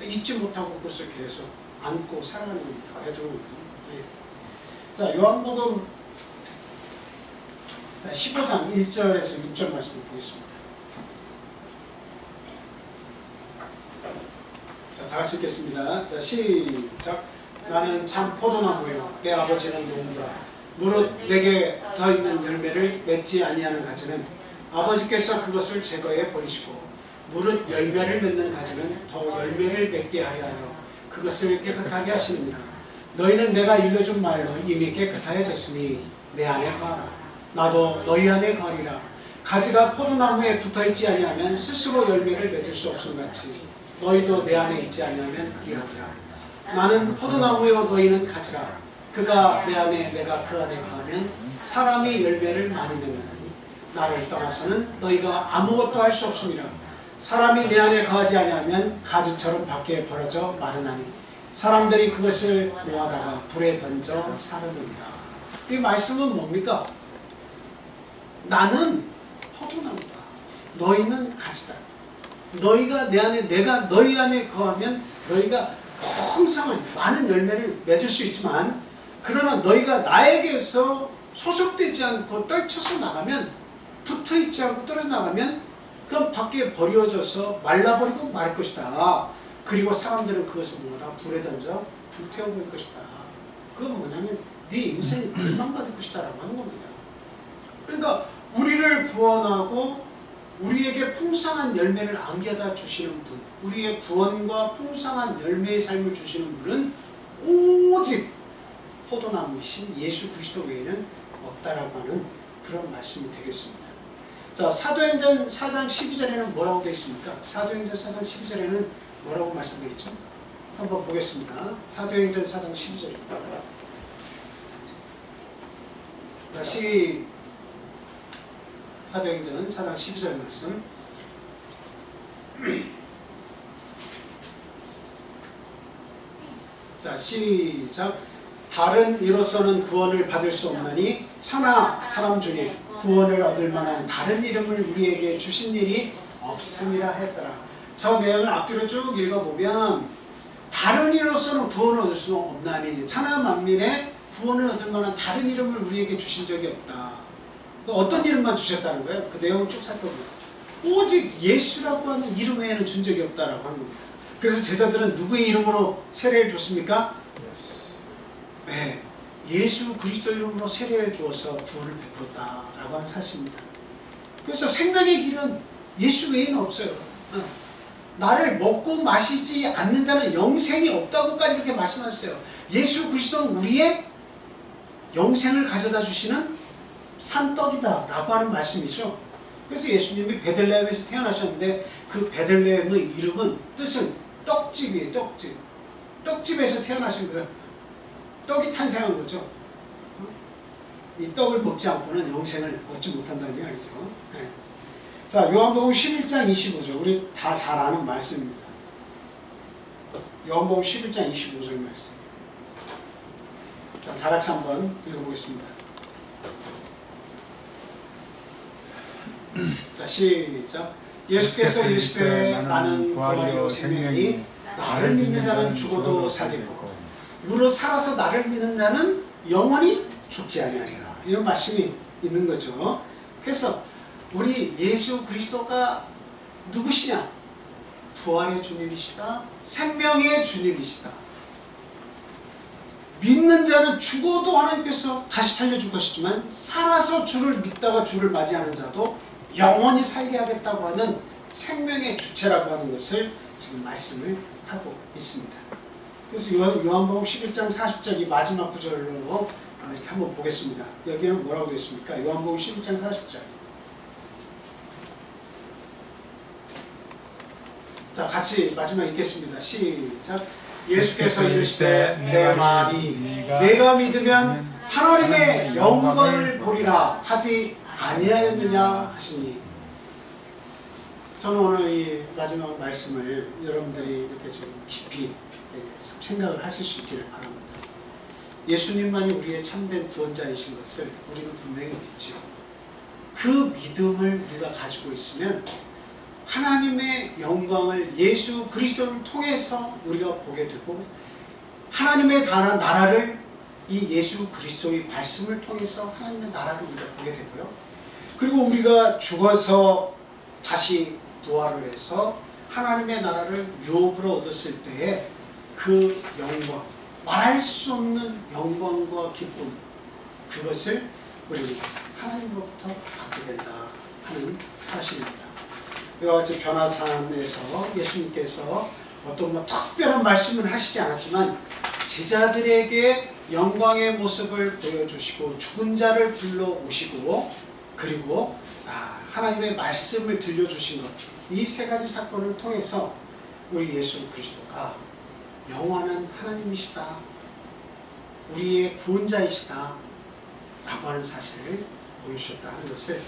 잊지 못하고 그것을 계속 안고 살아가는 겁니다. 베드로는. 자, 요한복음 15장 1절에서 6절 말씀을 보겠습니다. 자, 다 같이 읽겠습니다. 자, 시작. 나는 참 포도나무요 내 아버지는 농부라. 무릇 내게 더 있는 열매를 맺지 아니하는 가지는 아버지께서 그것을 제거해 버리시고 무릇 열매를 맺는 가지는 더 열매를 맺게 하려 하여 그것을 깨끗하게 하시느니라. 너희는 내가 일러준 말로 이미 깨끗하여졌으니 내 안에 거하라. 나도 너희 안에 거하리라. 가지가 포도나무에 붙어있지 아니하면 스스로 열매를 맺을 수 없음같이 너희도 내 안에 있지 아니하면 그리하리라. 나는 포도나무요 너희는 가지라. 그가 내 안에 내가 그 안에 거하면 사람이 열매를 많이 맺나니 나를 떠나서는 너희가 아무것도 할 수 없습니다. 사람이 내 안에 거하지 아니하면 가지처럼 밖에 벌어져 마르나니 사람들이 그것을 모아다가 불에 던져 사르느니라. 이 말씀은 뭡니까? 나는 포도나무다. 너희는 가지다. 너희가 내 안에 내가 너희 안에 거하면 너희가 풍성한 많은 열매를 맺을 수 있지만 그러나 너희가 나에게서 소속되지 않고 떨쳐서 나가면 붙어있지 않고 떨어져 나가면 그건 밖에 버려져서 말라버리고 말 것이다. 그리고 사람들은 그것을 모아다 불에 던져 불태워버릴 것이다. 그건 뭐냐면 네 인생이 멸망받을 것이다 라고 하는 겁니다. 그러니까 우리를 구원하고 우리에게 풍성한 열매를 안겨다 주시는 분, 우리의 구원과 풍성한 열매의 삶을 주시는 분은 오직 포도나무이신 예수 그리스도 외에는 없다라고 하는 그런 말씀이 되겠습니다. 자, 사도행전 4장 12절에는 뭐라고 되어 있습니까? 사도행전 4장 12절에는 뭐라고 말씀되어 있죠? 한번 보겠습니다. 사도행전 4장 12절입니다. 다시 사도행전 4장 12절 말씀. 자, 시작. 다른 이로서는 구원을 받을 수 없나니 천하 사람 중에 구원을 얻을 만한 다른 이름을 우리에게 주신 일이 없음이라 했더라. 저 내용을 앞뒤로 쭉 읽어보면 다른 이로서는 구원을 얻을 수 없나니 천하 만민의 구원을 얻을 만한 다른 이름을 우리에게 주신 적이 없다. 어떤 이름만 주셨다는 거예요? 그 내용을 쭉 살펴보면 오직 예수라고 하는 이름 외에는 준 적이 없다라고 하는 겁니다. 그래서 제자들은 누구의 이름으로 세례를 줬습니까? 네, 예수 그리스도 이름으로 세례를 주어서 구원을 베풀었다라고 하는 사실입니다. 그래서 생명의 길은 예수 외에는 없어요. 나를 먹고 마시지 않는 자는 영생이 없다고까지 그렇게 말씀하셨어요. 예수 그리스도는 우리의 영생을 가져다 주시는 산떡이다 라고 하는 말씀이죠. 그래서 예수님이 베들레헴에서 태어나셨는데 그 베들레헴의 이름은 뜻은 떡집이에요. 떡집. 떡집에서 태어나신 거예요. 떡이 탄생한 거죠. 이 떡을 먹지 않고는 영생을 얻지 못한다는 이야기죠. 네. 자, 요한복음 11장 25절 우리 다 잘 아는 말씀입니다. 요한복음 11장 25절 말씀. 자, 다 같이 한번 읽어보겠습니다. 자, 시작. 예수께서 이르시되 나는 부활이요 생명이니 나를 믿는 자는 죽어도 살겠고 무릇 살아서 나를 믿는 자는 영원히 죽지 아니하리라. 이런 말씀이 있는 거죠. 그래서 우리 예수 그리스도가 누구시냐? 부활의 주님이시다. 생명의 주님이시다. 믿는 자는 죽어도 하나님께서 다시 살려줄 것이지만 살아서 주를 믿다가 주를 맞이하는 자도 영원히 살게 하겠다고 하는 생명의 주체라고 하는 것을 지금 말씀을 하고 있습니다. 그래서 요한복음 11장 40절 이 마지막 구절로 이렇게 한번 보겠습니다. 여기는 뭐라고 되어 있습니까? 요한복음 11장 40절. 자, 같이 마지막 읽겠습니다. 시작. 예수께서 이르시되 내 말이 내가 믿으면 하나님의 영광을 보리라 하지 아니하였느냐 하시니. 저는 오늘 이 마지막 말씀을 여러분들이 이렇게 좀 깊이 참 생각을 하실 수 있기를 바랍니다. 예수님만이 우리의 참된 구원자이신 것을 우리는 분명히 믿지요. 그 믿음을 우리가 가지고 있으면 하나님의 영광을 예수 그리스도를 통해서 우리가 보게 되고 하나님의 나라를 이 예수 그리스도의 말씀을 통해서 하나님의 나라를 우리가 보게 되고요. 그리고 우리가 죽어서 다시 부활을 해서 하나님의 나라를 유업으로 얻었을 때에 그 영광, 말할 수 없는 영광과 기쁨, 그것을 우리는 하나님으로부터 받게 된다 하는 사실입니다. 이와 같이 변화산에서 예수님께서 어떤 특별한 말씀을 하시지 않았지만 제자들에게 영광의 모습을 보여주시고 죽은 자를 불러오시고 그리고 하나님의 말씀을 들려주신 것, 이 세 가지 사건을 통해서 우리 예수 그리스도가 영원한 하나님이시다, 우리의 구원자이시다 라고 하는 사실을 보여주셨다는 것을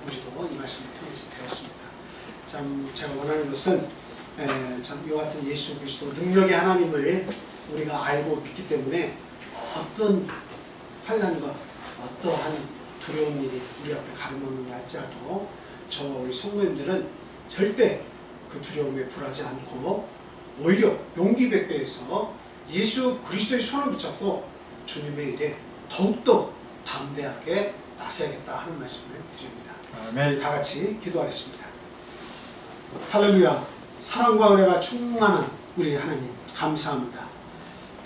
우리도 이 말씀을 통해서 배웠습니다. 참 제가 원하는 것은 참 이와 같은 예수 그리스도 능력의 하나님을 우리가 알고 믿기 때문에 어떤 환난과 어떠한 두려운 일이 우리 앞에 가로막는다 할지라도 저와 우리 성도님들은 절대 그 두려움에 굴하지 않고 오히려 용기 백배해서 예수 그리스도의 손을 붙잡고 주님의 일에 더욱더 담대하게 나서야겠다 하는 말씀을 드립니다. 아멘. 다 같이 기도하겠습니다. 할렐루야. 사랑과 은혜가 충만한 우리 하나님 감사합니다.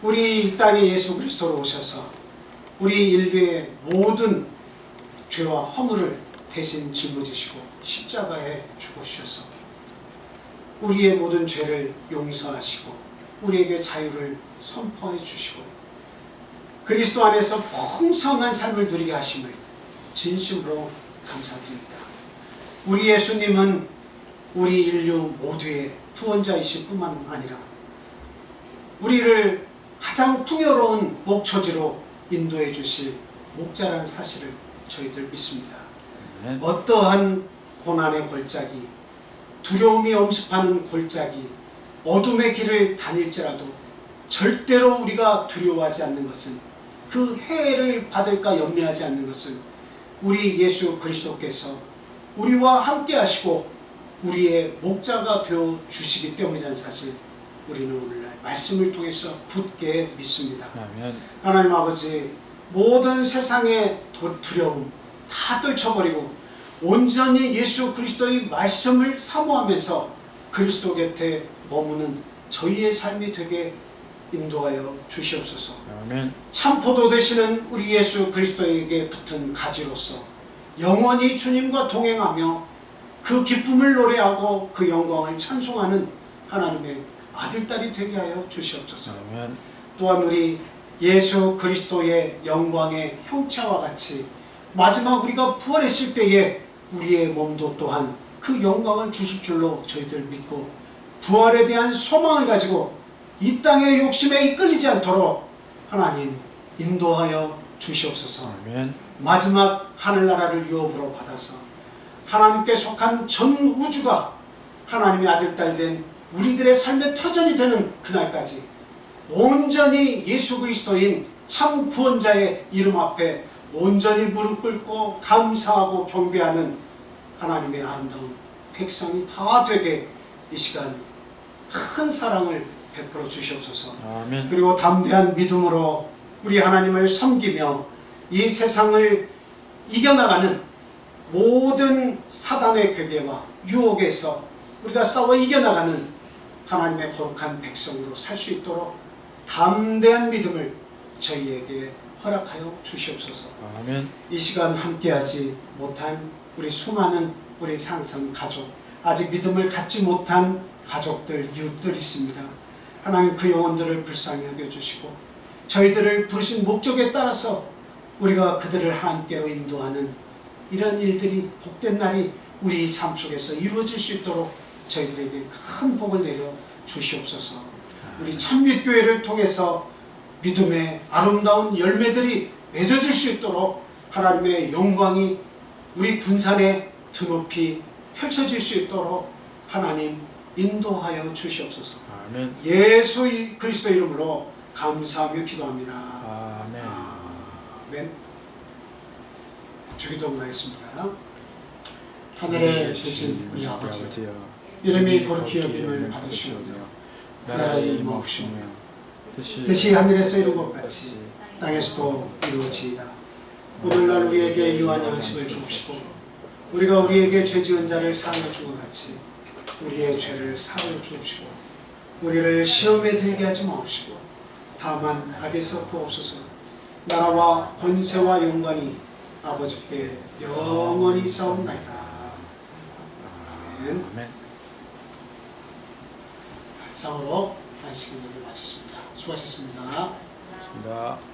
우리 이 땅에 예수 그리스도로 오셔서 우리 인류의 모든 죄와 허물을 대신 짊어지시고 십자가에 죽으셔서 우리의 모든 죄를 용서하시고 우리에게 자유를 선포해 주시고 그리스도 안에서 풍성한 삶을 누리게 하심을 진심으로 감사드립니다. 우리 예수님은 우리 인류 모두의 구원자이실 뿐만 아니라 우리를 가장 풍요로운 목초지로 인도해 주실 목자라는 사실을 저희들 믿습니다. 어떠한 고난의 골짜기, 두려움이 엄습하는 골짜기, 어둠의 길을 다닐지라도 절대로 우리가 두려워하지 않는 것은, 그 해를 받을까 염려하지 않는 것은 우리 예수 그리스도께서 우리와 함께 하시고 우리의 목자가 되어 주시기 때문이라는 사실 우리는 오늘날 말씀을 통해서 굳게 믿습니다. 아멘. 하나님 아버지, 모든 세상의 두려움 다 떨쳐버리고 온전히 예수 그리스도의 말씀을 사모하면서 그리스도 곁에 머무는 저희의 삶이 되게 인도하여 주시옵소서. 아멘. 참포도 되시는 우리 예수 그리스도에게 붙은 가지로서 영원히 주님과 동행하며 그 기쁨을 노래하고 그 영광을 찬송하는 하나님의 아들딸이 되게 하여 주시옵소서. 아멘. 또한 우리 예수 그리스도의 영광의 형체와 같이 마지막 우리가 부활했을 때에 우리의 몸도 또한 그 영광을 주실 줄로 저희들 믿고 부활에 대한 소망을 가지고 이 땅의 욕심에 이끌리지 않도록 하나님 인도하여 주시옵소서. 아멘. 마지막 하늘나라를 유업으로 받아서 하나님께 속한 전 우주가 하나님의 아들 딸 된 우리들의 삶의 터전이 되는 그날까지 온전히 예수 그리스도인 참 구원자의 이름 앞에 온전히 무릎 꿇고 감사하고 경배하는 하나님의 아름다운 백성이 다 되게 이 시간 큰 사랑을 베풀어 주시옵소서. 아멘. 그리고 담대한 믿음으로 우리 하나님을 섬기며 이 세상을 이겨나가는 모든 사단의 괴계와 유혹에서 우리가 싸워 이겨나가는 하나님의 거룩한 백성으로 살 수 있도록 담대한 믿음을 저희에게 허락하여 주시옵소서. 아멘. 이 시간 함께하지 못한 우리 수많은 우리 상성 가족, 아직 믿음을 갖지 못한 가족들, 이웃들 있습니다. 하나님 그 영혼들을 불쌍히 여겨주시고 저희들을 부르신 목적에 따라서 우리가 그들을 하나님께로 인도하는 이런 일들이 복된 날이 우리 삶 속에서 이루어질 수 있도록 저희들에게 큰 복을 내려 주시옵소서. 우리 참빛교회를 통해서 믿음의 아름다운 열매들이 맺어질 수 있도록 하나님의 영광이 우리 군산에 드높이 펼쳐질 수 있도록 하나님 인도하여 주시옵소서. 아멘. 예수 그리스도 이름으로 감사하며 기도합니다. 아멘. 아멘. 주기도문 하겠습니다. 하늘에 계신 우리 아버지여, 이름이 거룩히 여김을 받으시오며 나라의 임하옵시며 뜻이 하늘에서 이룬 것 같이 땅에서도 이루어지이다. 오늘날 우리에게 일용할 양식을 주옵시고 우리가 우리에게 죄 지은 자를 사하여 준 것 같이 우리의 죄를 사하여 주옵시고 우리를 시험에 들게 하지 마옵시고 다만 악에서 구하옵소서. 나라와 권세와 영광이 아버지께 영원히 싸움나이다. 아멘. 아멘. 이상으로 안식일을 마쳤습니다. 수고하셨습니다. 좋습니다.